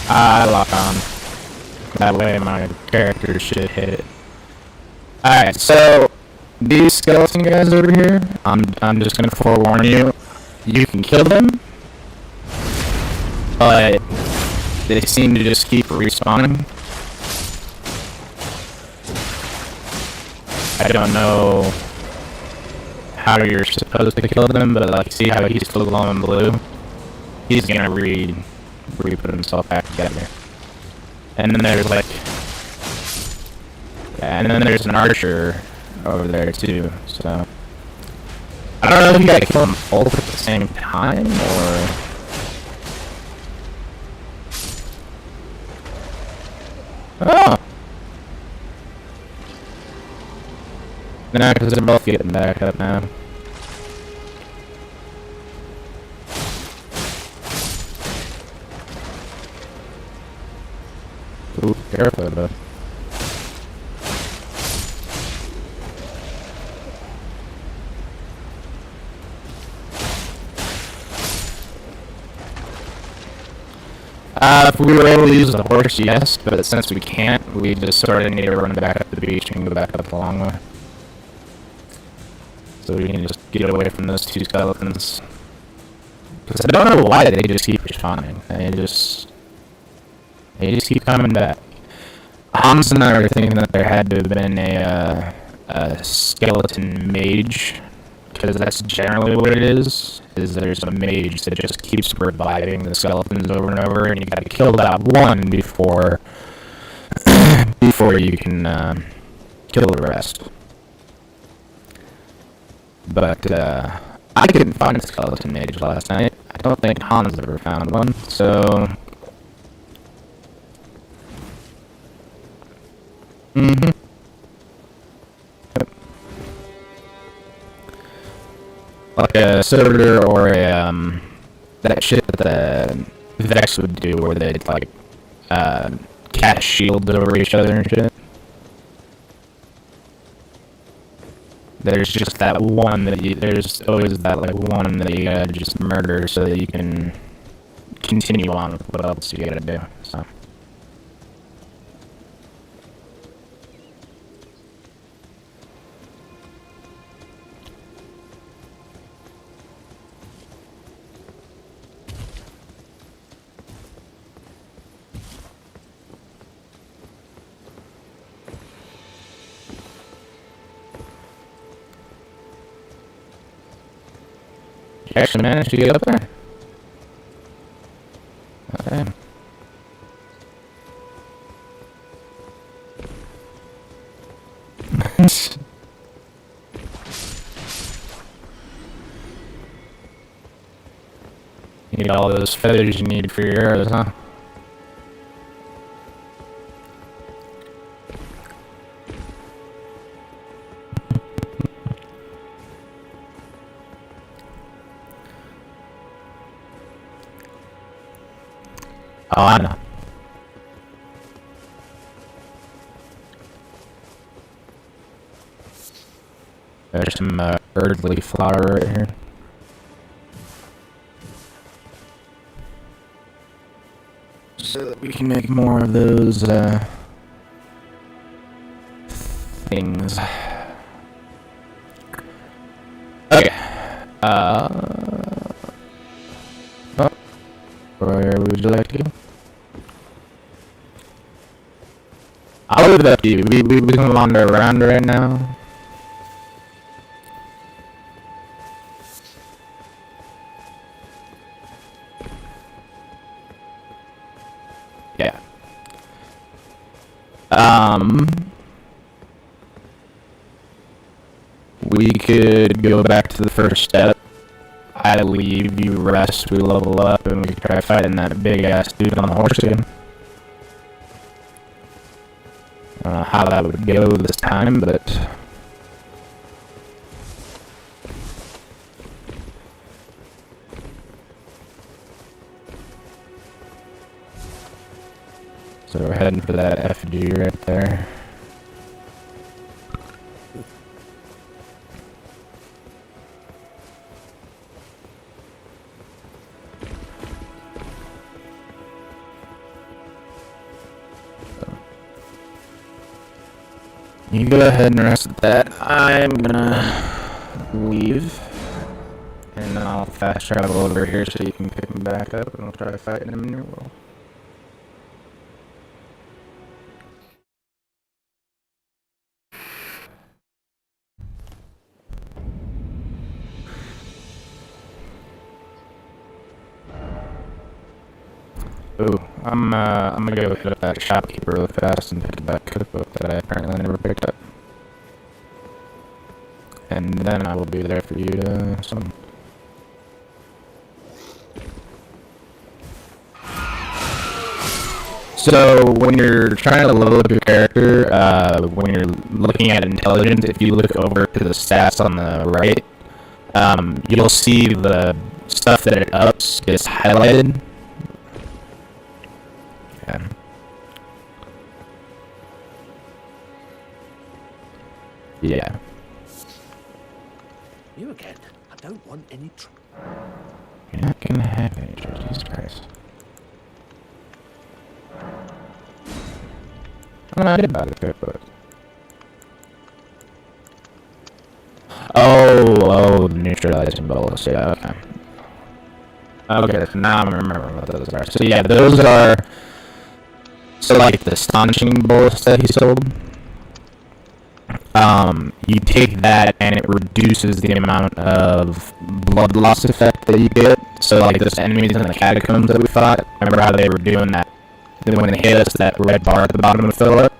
Speaker 1: I lock on. That way my character should hit it. Alright, so these skeleton guys over here, I'm just gonna forewarn you, you can kill them, but they seem to just keep respawning. I don't know how you're supposed to kill them, but like, see how he's still glowing blue? He's gonna re-put himself back together. And then there's like, yeah, and then there's an archer over there too, so I don't know if you gotta kill them both at the same time, or oh, no, because they're both getting back up now. Ooh, careful though. If we were able to use the horse, yes, but since we can't, we just sort of need to run back up the beach and go back up the long way. So we can just get away from those two skeletons. Because I don't know why they just keep respawning. They just keep coming back. Hans and I were thinking that there had to have been a skeleton mage, because that's generally what it is there's a mage that just keeps reviving the skeletons over and over, and you gotta kill that one before you can kill the rest. But I couldn't find a skeleton mage last night. I don't think Hans ever found one, so Yep. Like a servitor or a that shit that the Vex would do, where they'd like cast shields over each other and shit. There's just that one that there's always that like one that you gotta just murder so that you can continue on with what else you gotta do. So actually managed to get up there? Oh, damn. You need all those feathers you need for your arrows, huh? Oh, I know. There's some earthly flower right here. So that we can make more of those things. Okay. Oh, where would you like to go? I'll leave it up to you. We can wander around right now. Yeah. We could go back to the first step. I leave, you rest, we level up, and we try fighting that big ass dude on the horse again. I don't know how that would go this time, but so we're heading for that effigy right there. You go ahead and rest at that. I'm gonna leave. And then I'll fast travel over here so you can pick me back up and we'll try fighting him in your world. Ooh, I'm gonna go hit up that shopkeeper real fast and pick up that cookbook that I apparently never picked up. And then I will be there for you to summon. So when you're trying to level up your character, when you're looking at intelligence, if you look over to the stats on the right, you'll see the stuff that it ups gets highlighted. Yeah. Yeah.
Speaker 2: You again. I don't want any trouble.
Speaker 1: You're not gonna have any trouble, Jesus Christ. I did buy the cookbook. Oh, the neutralizing bullets. Yeah, okay. Okay, so now I'm remembering what those are. So yeah, those are... So like the astonishing bullets that he sold. You take that and it reduces the amount of blood loss effect that you get. So like those enemies in the catacombs that we fought, remember how they were doing that? Then when they hit us, that red bar at the bottom would fill up.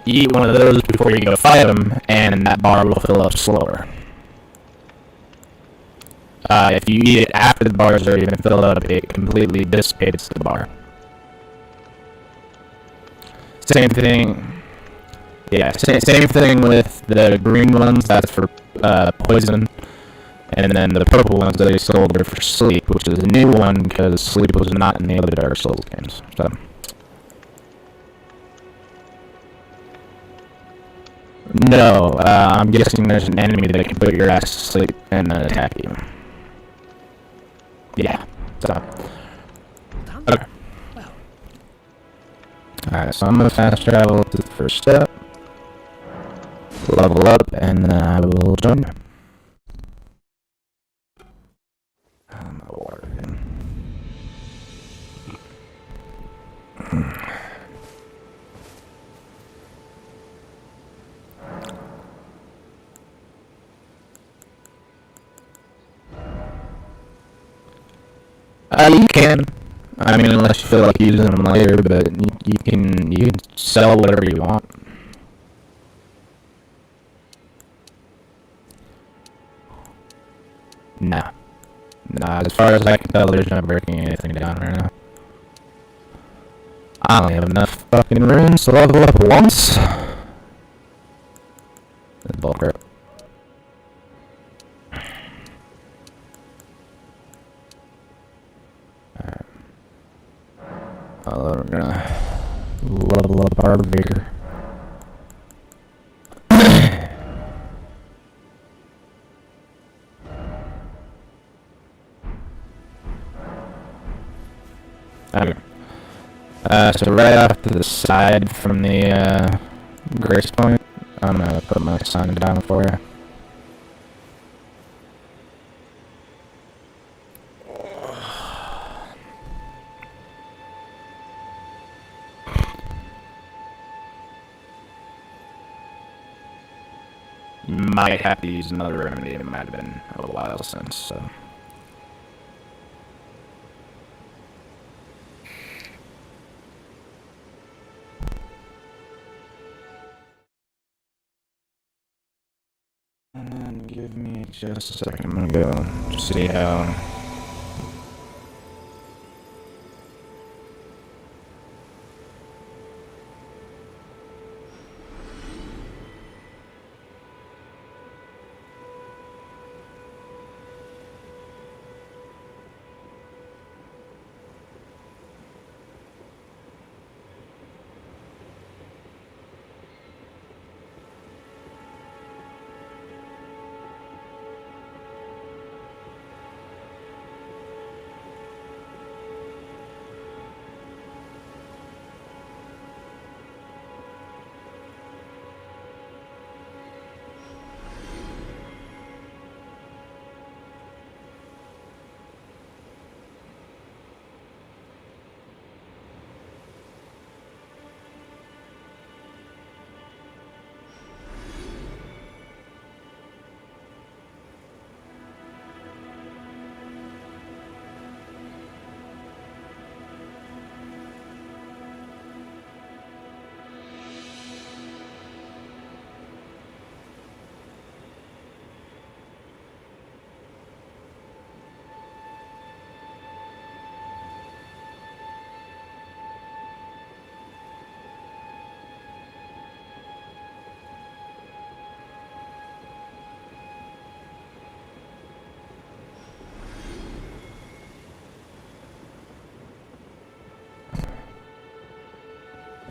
Speaker 1: You eat one of those before you go fight them, and that bar will fill up slower. If you eat it after the bars are even filled up, it completely dissipates the bar. Same thing. Yeah, same thing with the green ones, that's for poison. And then the purple ones that they sold are for sleep, which is a new one because sleep was not in the other Dark Souls games. So. No, I'm guessing there's an enemy that can put your ass to sleep and then attack you. Yeah, so. Okay. Alright, so I'm gonna fast travel to the first step, level up, and then I will join you. My water again. You can. I mean, unless you feel like using them later, but you can sell whatever you want. Nah. Nah, as far as I can tell, there's no breaking anything down right now. I only have enough fucking runes to level up once. That's bullcrap. Alright. We're gonna level up our vigor. Okay. So right off to the side from the grace point, I'm gonna put my sign down for you. You might have to use another remedy. It might have been a while since, so. And give me just a second. I'm gonna go see how.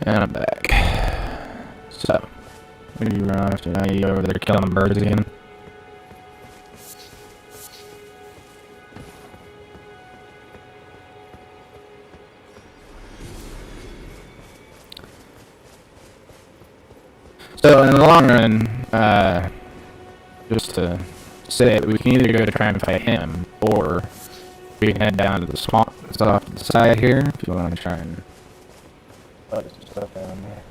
Speaker 1: And I'm back. So, what do you run after? Now you over there killing birds again? So, in the long run, just to say it, we can either go to try and fight him, or we can head down to the swamp that's off to the side here, if you want to try and put some stuff down there.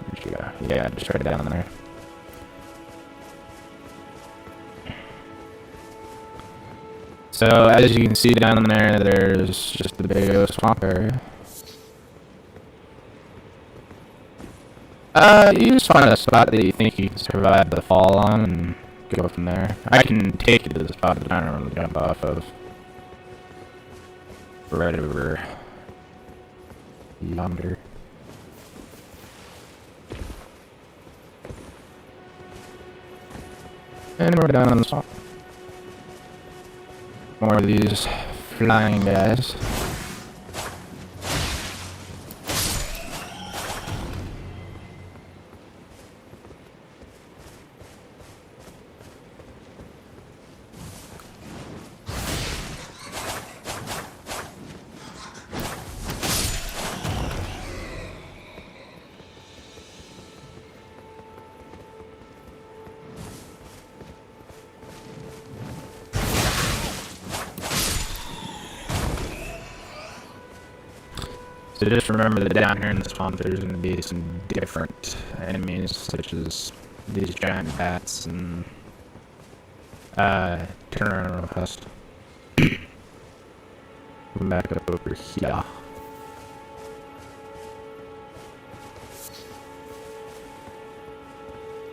Speaker 1: Where'd you go? Yeah, just right down there. So, as you can see down there, there's just a big old swamp area. You just find a spot that you think you can survive the fall on and go from there. I can take you to the spot that I don't really jump off of. Right over yonder. And we're down on the swamp. More of these flying guys. So just remember that down here in the swamp there's going to be some different enemies, such as these giant bats and Turn around real fast. Come back up over here.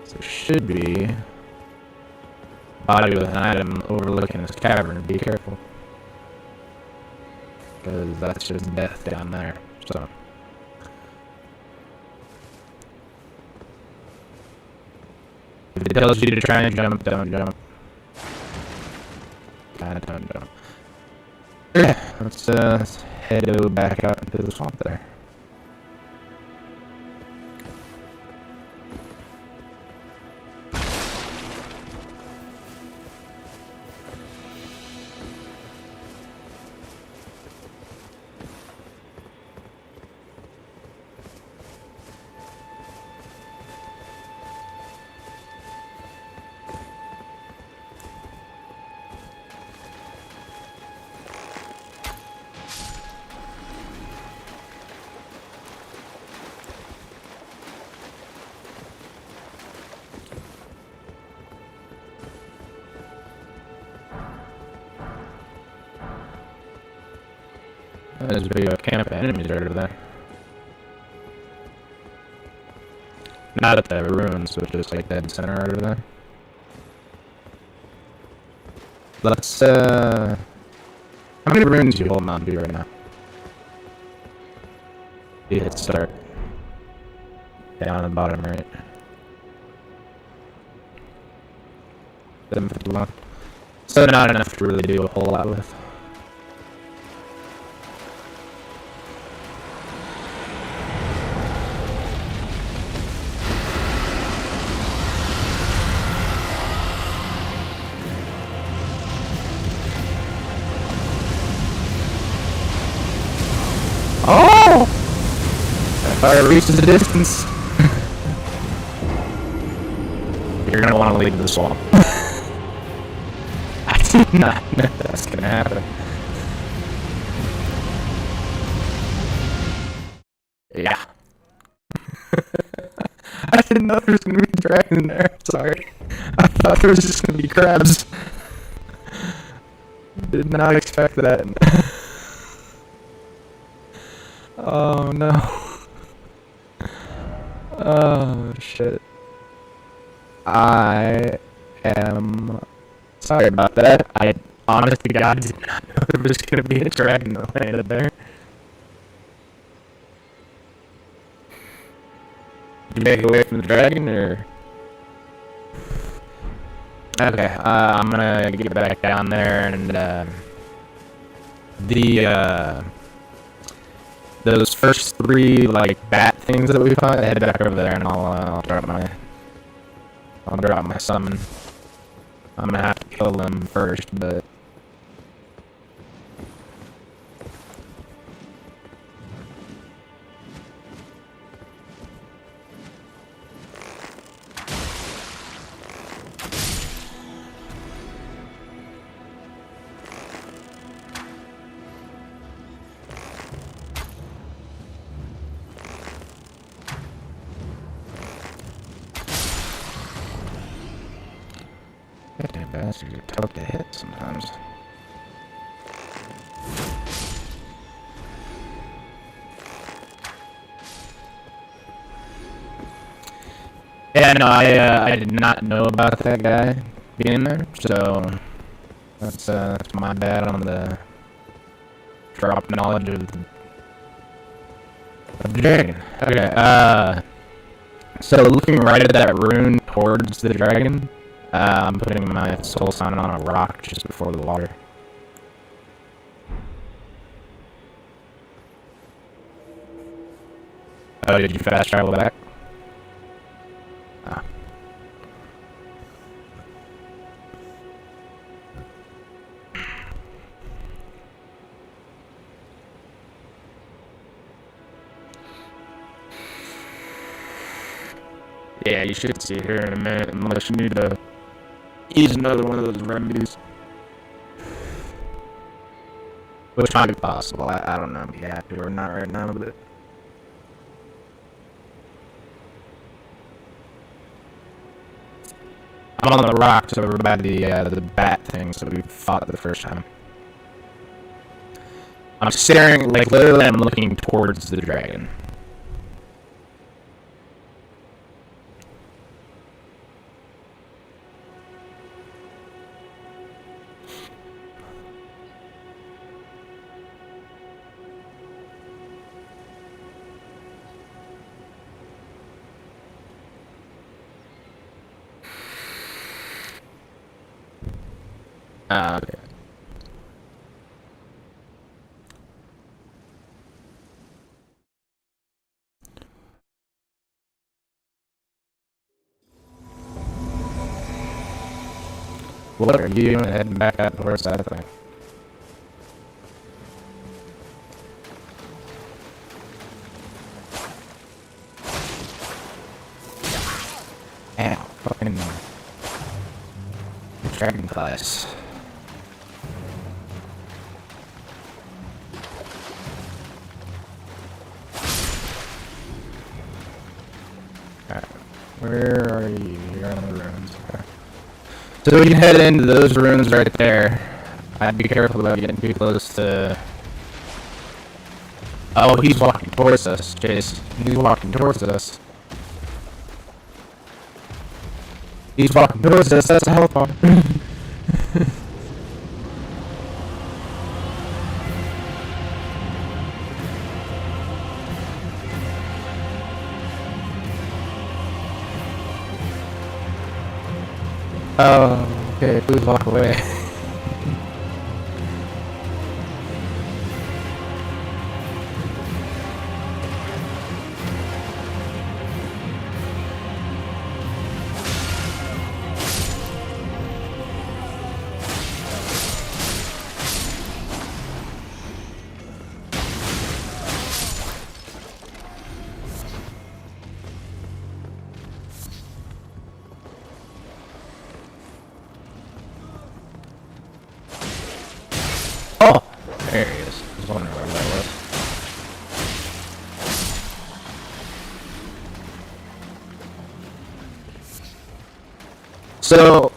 Speaker 1: There should be a body with an item overlooking this cavern. Be careful. Because that's just death down there. So. If it tells you to try and jump, don't jump. Don't jump. Okay, let's head back out into the swamp there. There's a big camp of enemies right over there. Not at the ruins, which is like dead center right over there. Let's, how many ruins you holding on to right now? You hit start. Down on the bottom right. 751. So not enough to really do a whole lot with. Oh! That fire reaches the distance. You're gonna want to leave the swamp. I did not know that's gonna happen. Yeah. I didn't know there was gonna be a dragon there. Sorry. I thought there was just gonna be crabs. Did not expect that. Oh no. Oh shit. I am sorry about that. I honest to God did not know there was gonna be a dragon that landed there. Did you make it away from the dragon or? Okay, I'm gonna get back down there and those first three like bat things that we fought, head back over there and I'll drop my summon. I'm gonna have to kill them first, but goddamn bastards are tough to hit sometimes. Yeah, no, I did not know about that guy being there, so that's my bad on the drop knowledge of the dragon. Okay, so looking right at that rune towards the dragon, I'm putting my soul sign on a rock just before the water. Oh, did you fast travel back? Ah. Yeah, you should see it here in a minute, unless you need to use another one of those remedies. Which might be possible, I don't know if you have to or not right now, but... I'm on the rocks over by the bat things that we fought the first time. I'm staring, like, literally I'm looking towards the dragon. Okay. What are you doing heading back out towards that thing? Ow, fucking dragon class. Alright, where are you? You're on the ruins. Okay. So we can head into those ruins right there. I'd be careful about getting too close to... Oh, he's walking towards us, Chase. He's walking towards us. He's walking towards us, that's a health bar. Oh, okay, please walk away. Oh! There he is. I was wondering where that was. So,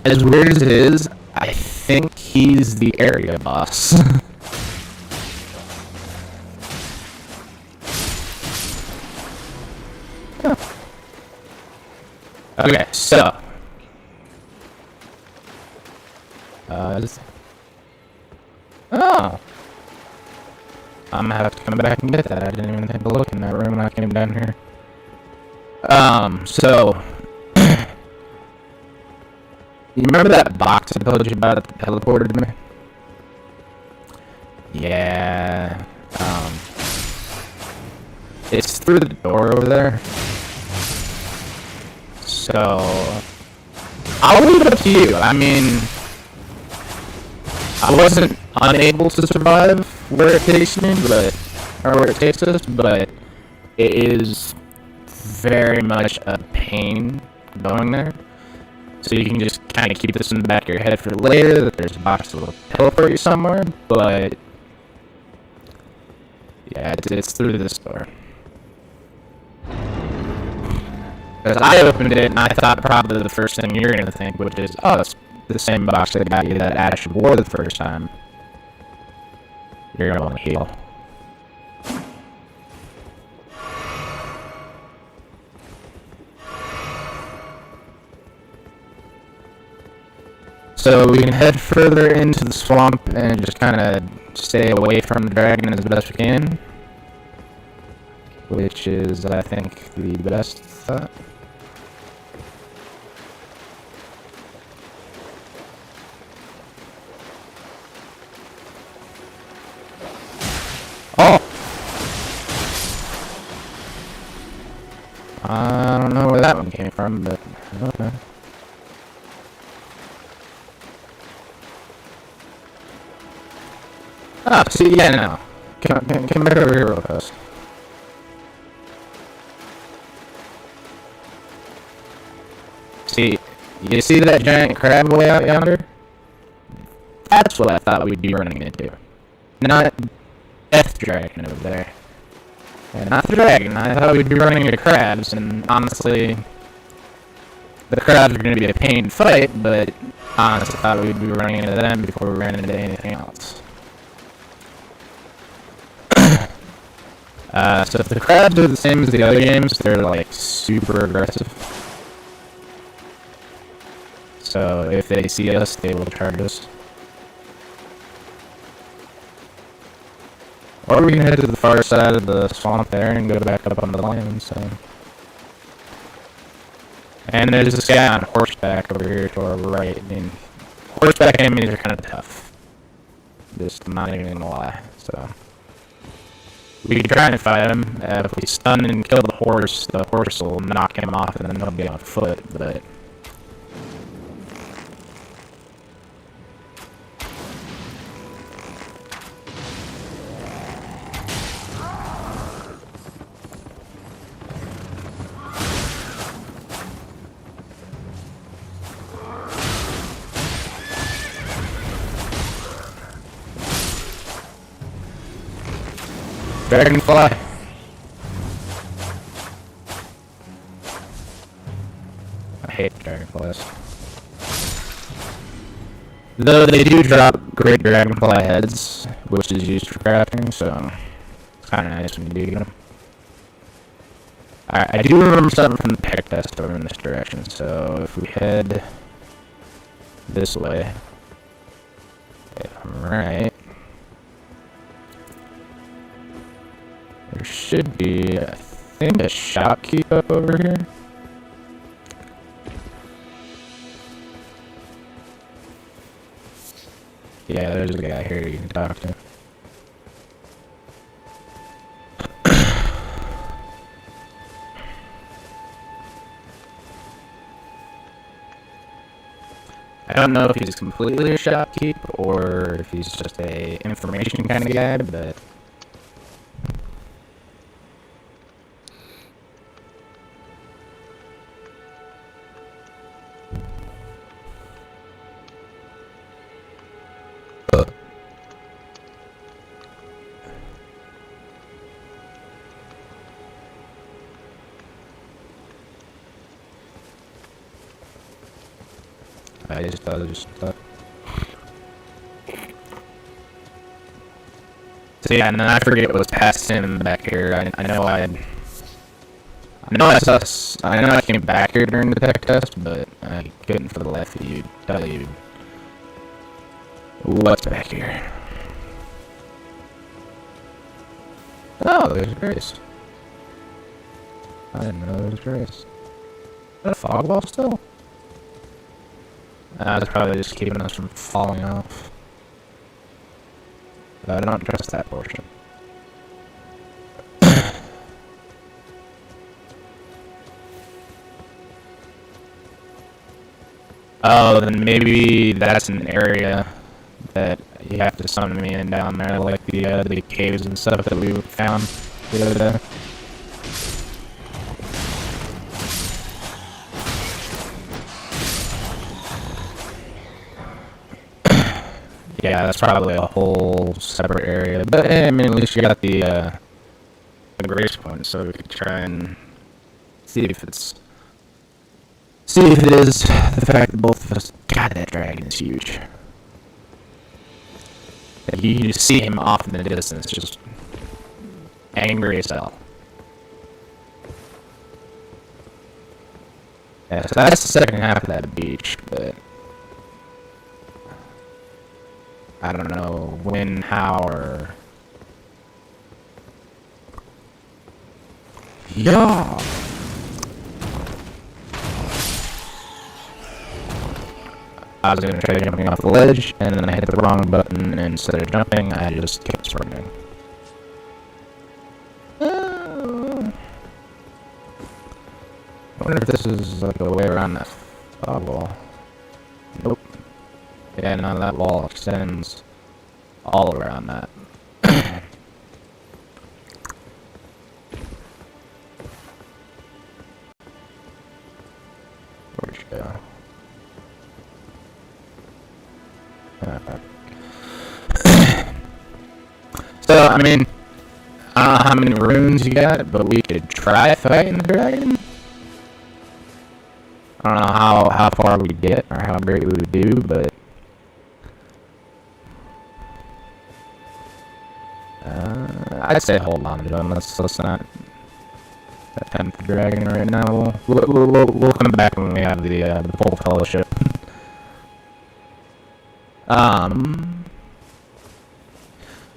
Speaker 1: as weird as it is, I think he's the area boss. Okay, so... Oh! I'm gonna have to come back and get that. I didn't even think to look in that room when I came down here. So... You remember that box I told you about that teleported me? Yeah... It's through the door over there. So... I'll leave it up to you. I mean... I wasn't unable to survive where it takes me, or where it takes us, but it is very much a pain going there. So you can just kind of keep this in the back of your head for later, that there's a box that will teleport you somewhere, but yeah, it's through this door. Because I opened it and I thought probably the first thing you're going to think, which is, oh, it's the same box that got you that Ash wore the first time. You're going to want to heal. So we can head further into the swamp and just kind of stay away from the dragon as best we can. Which is, I think, the best thought. Oh! I don't know where that one came from, but okay. Ah, see, yeah, no. Come back over here real fast. See, you see that giant crab way out yonder? That's what I thought we'd be running into. Not Death Dragon over there. Yeah, not the dragon. I thought we'd be running into crabs, and honestly, the crabs are going to be a pain to fight, but honestly, I thought we'd be running into them before we ran into anything else. So if the crabs are the same as the other games, they're like super aggressive. So if they see us, they will charge us. Or we can head to the far side of the swamp there and go back up on the land, so. And there's this guy on horseback over here to our right. I mean, horseback enemies are kind of tough. Just not even gonna lie, so. We can try and fight him. If we stun and kill the horse will knock him off and then he'll be on foot, but... Dragonfly. I hate dragonflies. Though they do drop great dragonfly heads, which is used for crafting, so it's kind of nice when you do get them. Alright, I do remember something from the tech test over in this direction, so if we head this way, if I'm right, there should be, I think, a shopkeep up over here. Yeah, there's a guy here you can talk to. I don't know if he's completely a shopkeep or if he's just a information kind of guy, but... I just thought it was stuck. So yeah, and then I forget what was past him back here. I know I came back here during the tech test, but I couldn't for the life of you tell you what's back here. Oh, there's Grace. I didn't know there was Grace. Is that a fog wall still? That's probably just keeping us from falling off. But I don't trust that portion. Oh, then maybe that's an area that you have to summon me in down there, like the caves and stuff that we found the other day. Yeah, that's probably a whole separate area. But I mean, at least you got the grace point, so we could try and see if it is the fact that both of us. God, that dragon is huge. You just see him off in the distance, just angry as hell. Yeah, so that's the second half of that beach, but I don't know when, how, or... Yeah! I was gonna try jumping off the ledge, and then I hit the wrong button, and instead of jumping, I just kept sprinting. I wonder if this is like a way around that fog wall. Nope. Yeah, no, that wall extends all around that. Where'd you go? So, I mean, I don't know how many runes you got, but we could try fighting the dragon. I don't know how far we'd get or how great we would do, but I'd say hold on to them. Let's not attempt the dragon right now. We'll come back when we have the full fellowship.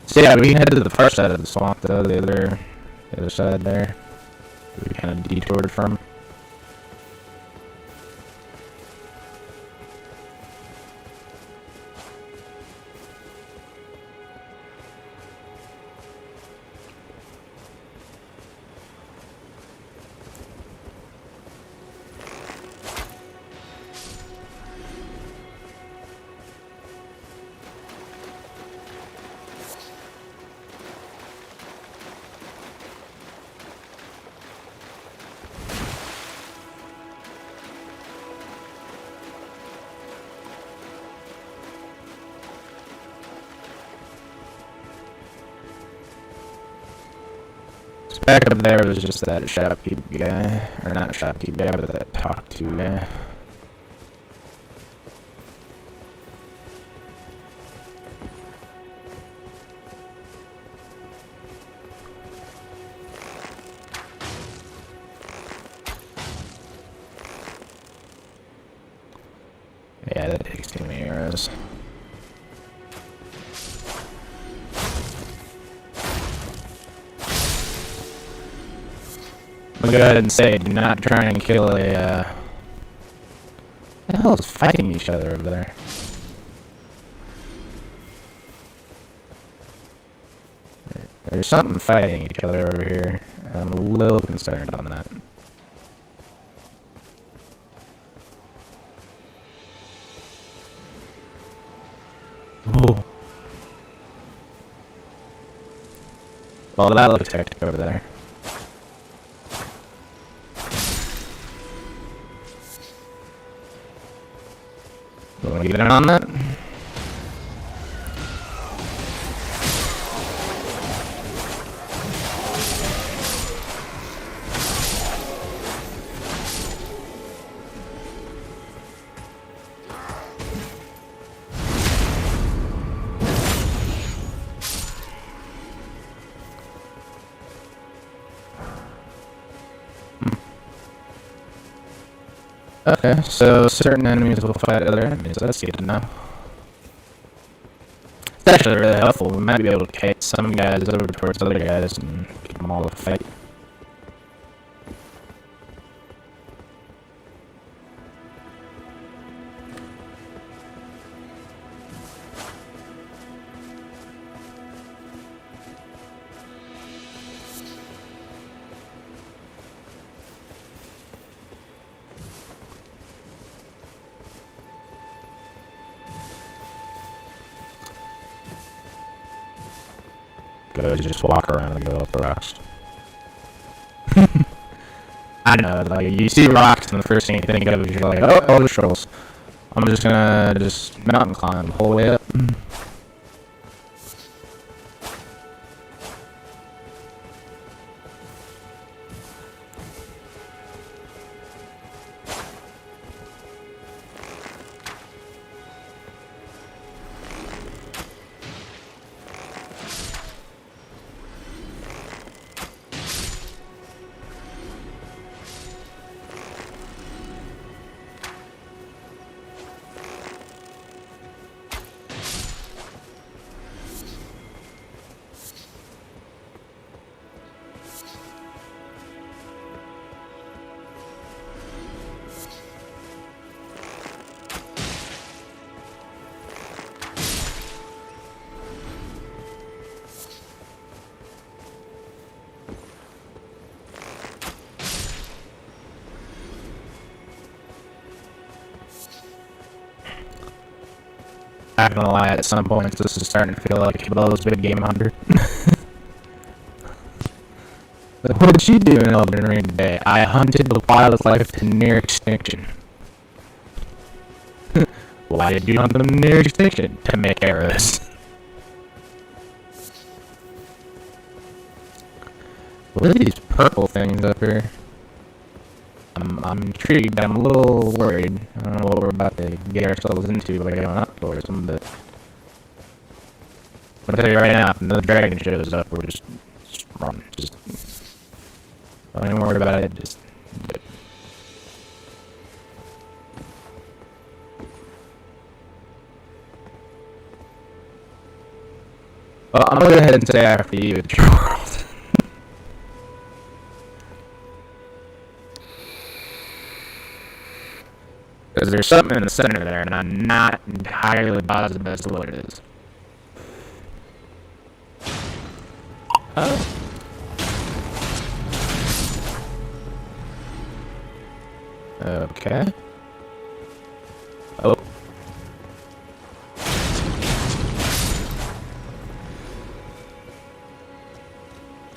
Speaker 1: So yeah, we can head to the far side of the swamp, though. The other side there. We kind of detoured from. Back up there was just that shopkeep guy, or not shopkeep guy, but that talk to guy. Yeah, that takes too many arrows. I'll go ahead and say, do not try and kill a, what the hell is fighting each other over there? There's something fighting each other over here. I'm a little concerned on that. Whoa. Well, that looks hectic over there. Want to get in on that? Okay, so certain enemies will fight other enemies. That's good to know. It's actually really helpful. We might be able to kite some guys over towards other guys and get them all to fight. Go just walk around and go up the rocks. I know, like, you see rocks and the first thing you think of is you're like, oh, trolls. I'm just gonna mountain climb the whole way up. Not gonna lie, at some point this is starting to feel like Cabela's big game hunter. But what did she do in Elden Ring today? I hunted the wildlife to near extinction. Why did you hunt them to near extinction? To make arrows. What are these purple things up here? I'm I'm intrigued. I'm a little worried. I don't know what we're about to get ourselves into by going up towards them, but I'll tell you right now, if another dragon shows up, we're just run. Just don't even worry about it. Just do it. Well, I'm gonna go ahead and say after you, it's your world. Because there's something in the center there, and I'm not entirely positive as to what it is. Oh. Okay. Oh.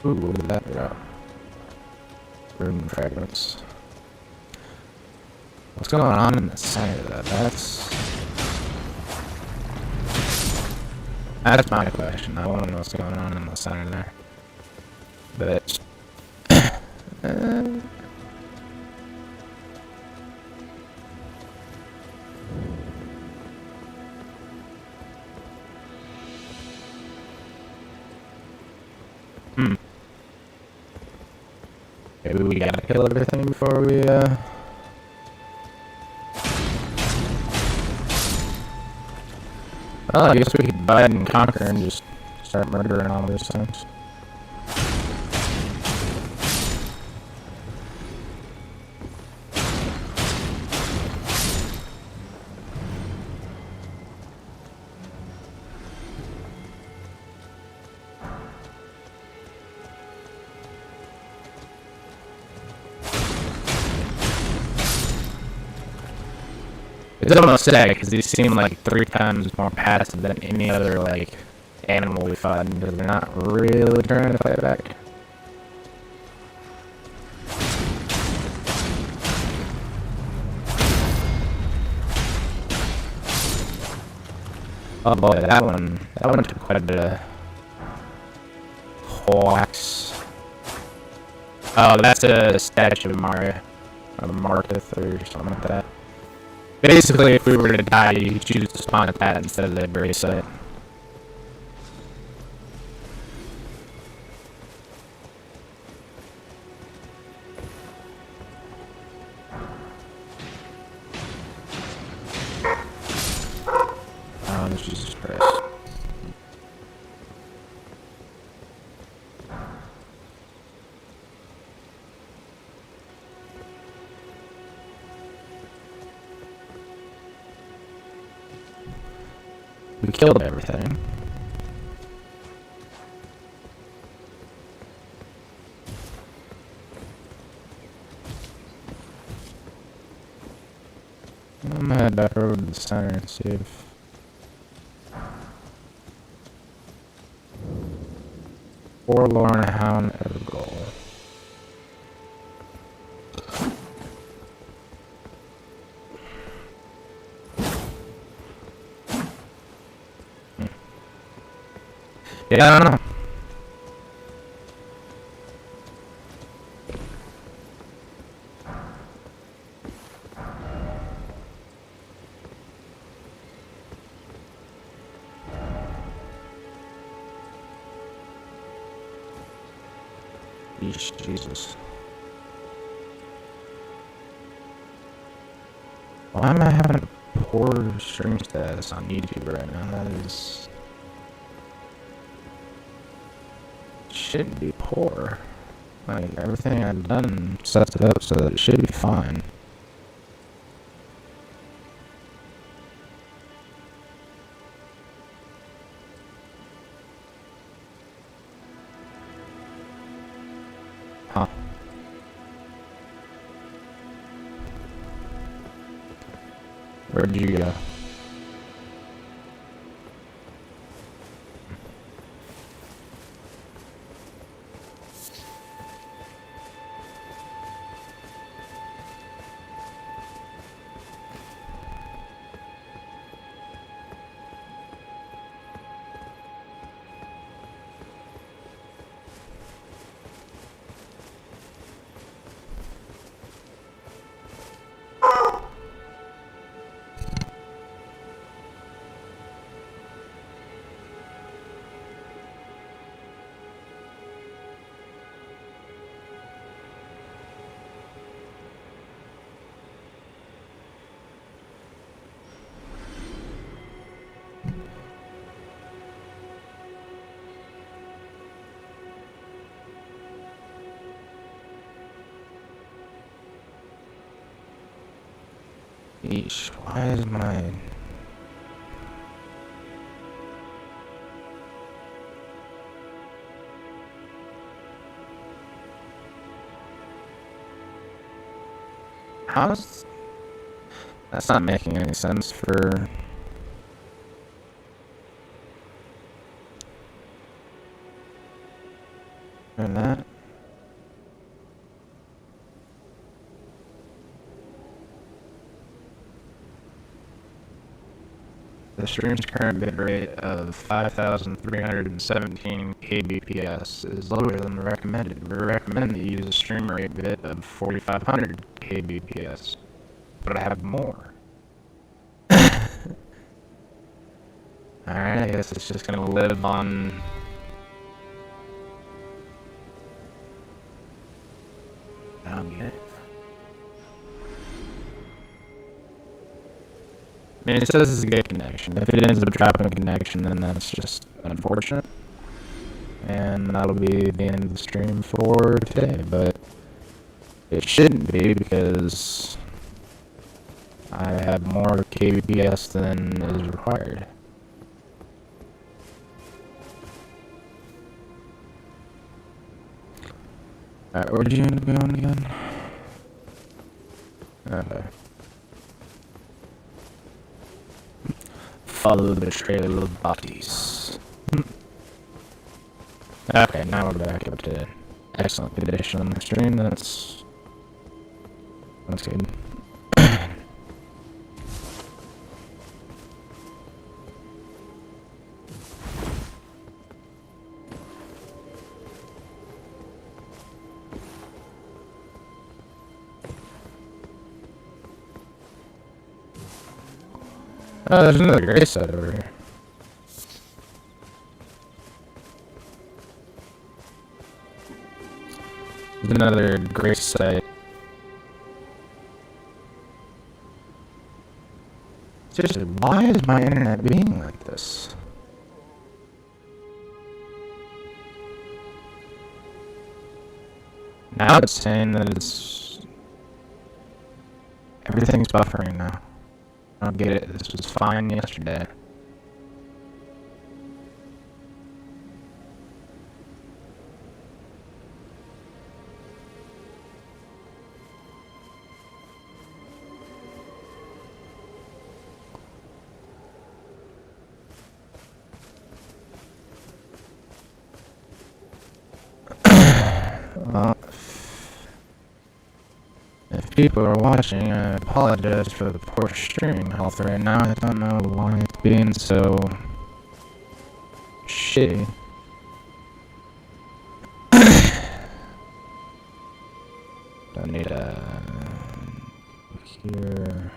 Speaker 1: Ooh, what did that drop? Rune fragments. What's going on in the center of that? That's my question. I want to know what's going on in the center there. But maybe we gotta kill everything before we well, I guess we could divide and conquer and just start murdering all these things. It's almost sad because these seem like 3 times more passive than any other like animal we fought because they're not really trying to fight back. Oh boy, that one took quite a bit of whacks. Oh, that's a statue of Mario, or Marketh, or something like that. Basically, if we were to die, you choose to spawn at that instead of the brace site. Oh, Jesus Christ. We killed everything. I'm gonna head back over to the center and see if Forlorn Hound Ergol. Yeah, I don't know. Yeesh, Jesus. Why am I having a poor stream status on YouTube right now? That is... shouldn't be poor. Like, everything I've done sets it up so that it should be fine. Huh. Where'd you go? Yeesh, why is my... How's... That's not making any sense for... that. The stream's current bitrate of 5,317 kbps is lower than the recommended. We recommend that you use a stream rate bit of 4,500 kbps, but I have more. Alright, I guess it's just gonna live on... I don't get it. I mean, it says it's a good connection. If it ends up dropping a connection, then that's just unfortunate. And that'll be the end of the stream for today, but it shouldn't be because I have more kbps than is required. Alright, where did you end up going again? Okay. Follow the trail of bodies. Okay, now we're back up to excellent condition on the stream. That's good. Oh, there's another gray site over here. There's another gray site. Seriously, why is my internet being like this? Now it's saying that it's... everything's buffering now. I don't get it. This was fine yesterday. Well, if people are watching, I apologize for the poor streaming health right now. I don't know why it's being so shitty. Don't need a here.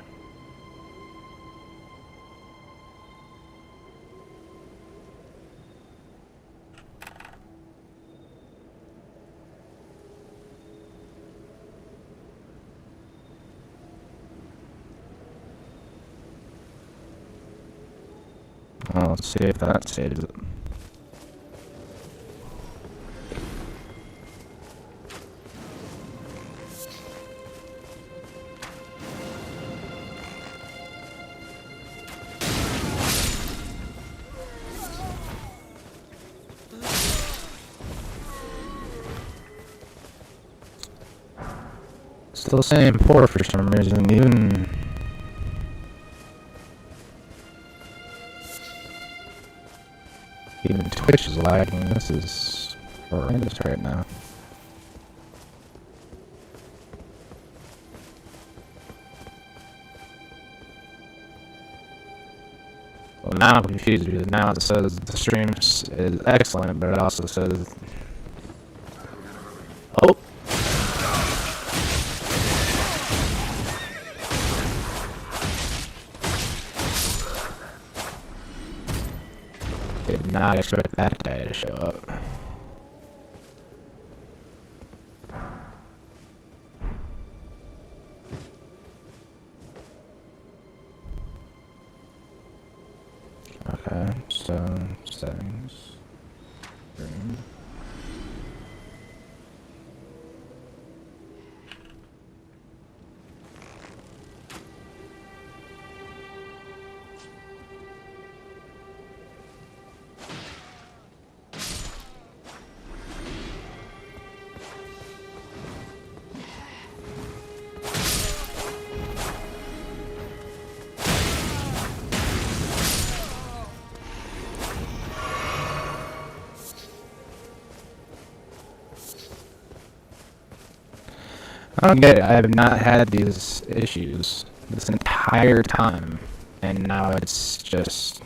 Speaker 1: Well, let's see if that saves it. Still saying poor for some reason, even Twitch is lagging. This is horrendous right now. Well, now I'm confused because now it says the stream is excellent, but it also says... Oh! Did not expect that guy to show up. Okay, so settings. Stream. I don't get it. I have not had these issues this entire time, and now it's just...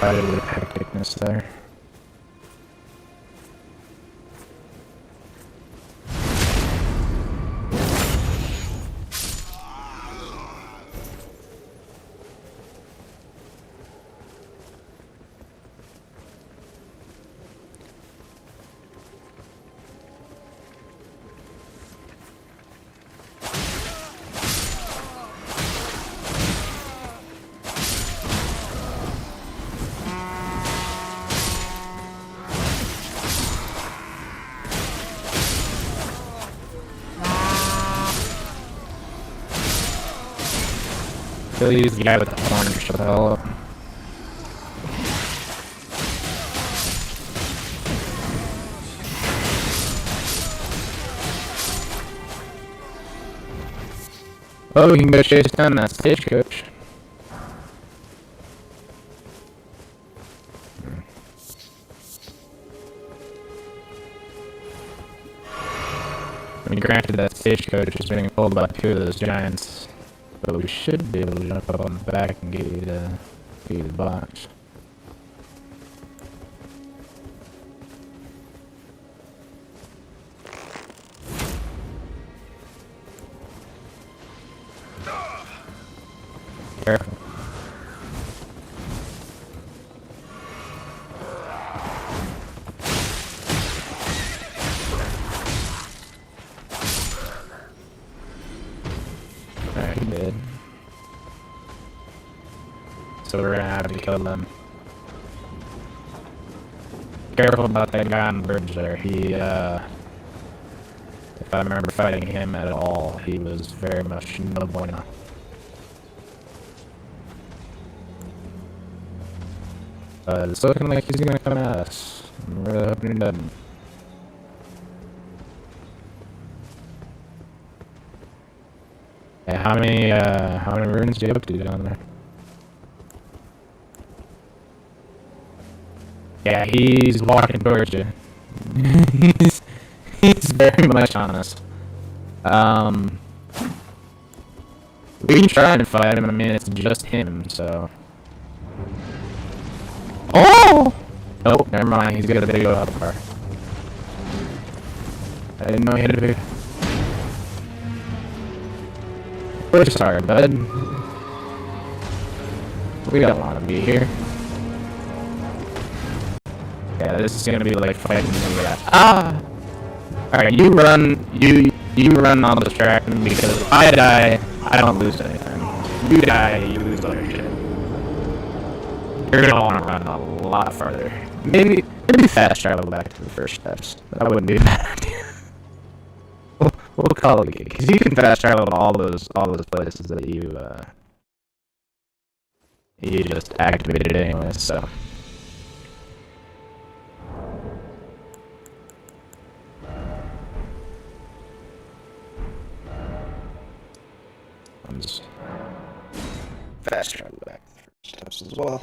Speaker 1: quite a bit of hecticness there. He'll use the guy with the horn to shut the hell up. Oh, we can go chase down that stagecoach. I mean, granted, that stagecoach is being pulled by two of those giants, but we should be able to jump up on the back and get you the box. Careful. Alright, he did. So we're gonna have to kill them. Careful about that guy on the bridge there. He, if I remember fighting him at all, he was very much no bueno. It's looking like he's gonna come at us. I'm really hoping he doesn't. Hey, how many runes do you have to do down there? Yeah, he's walking towards you. he's very much on us. We can try and fight him. I mean, it's just him, so. Oh! Nope, never mind. He's got a big old bar. I didn't know he had a big. We're sorry, bud. We don't want to be here. Yeah, this is gonna be like fighting the guy. Ah! Alright, you run. You run on the track because if I die, I don't lose anything. You die, you lose all your shit. You're gonna want to run a lot farther. Maybe fast travel back to the first steps. That wouldn't be a bad idea. We'll call it a gig, because you can fast travel to all those places that you just activated anyway. So. I'm just fast travel back to the first steps as well.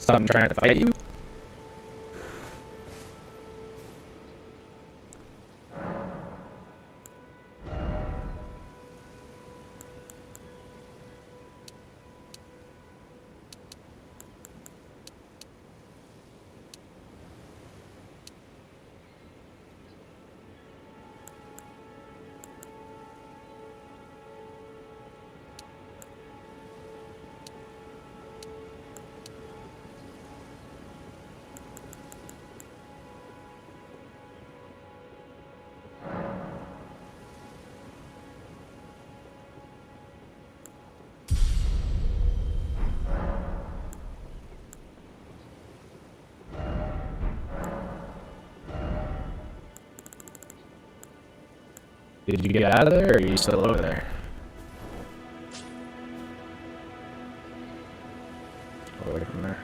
Speaker 1: Something trying to fight you? Did you get out of there, or are you still over there? Away from there.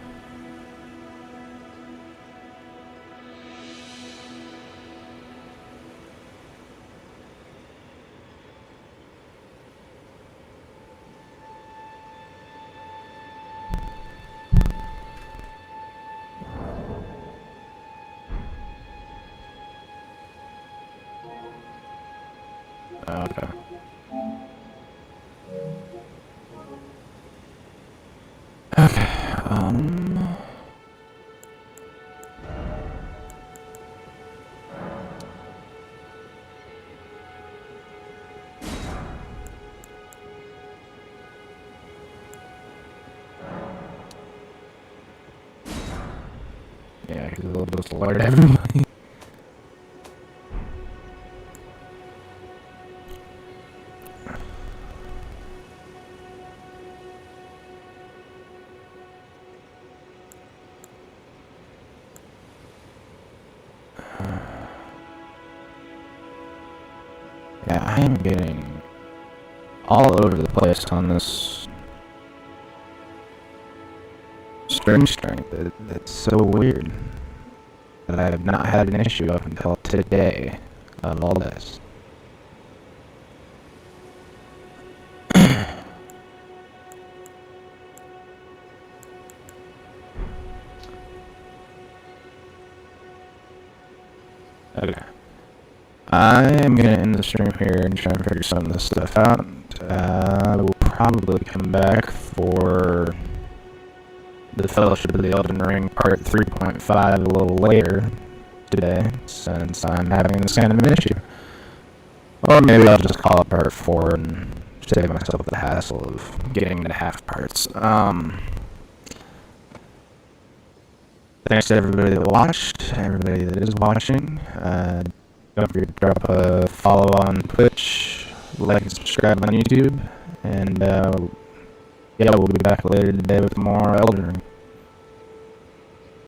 Speaker 1: Okay. Okay, yeah, because it'll just alert everybody. Yeah, I am getting all over the place on this string strength. It's so weird that I have not had an issue up until today of all this. Okay. I am gonna end the stream here and try and figure some of this stuff out. I will probably come back for the Fellowship of the Elden Ring Part 3.5 a little later today, since I'm having this kind of an issue. Or maybe I'll just call it Part 4 and save myself the hassle of getting to half parts. Thanks to everybody that watched, everybody that is watching. Don't forget to drop a follow on Twitch, like and subscribe on YouTube, and yeah, we'll be back later today with more Elden Ring.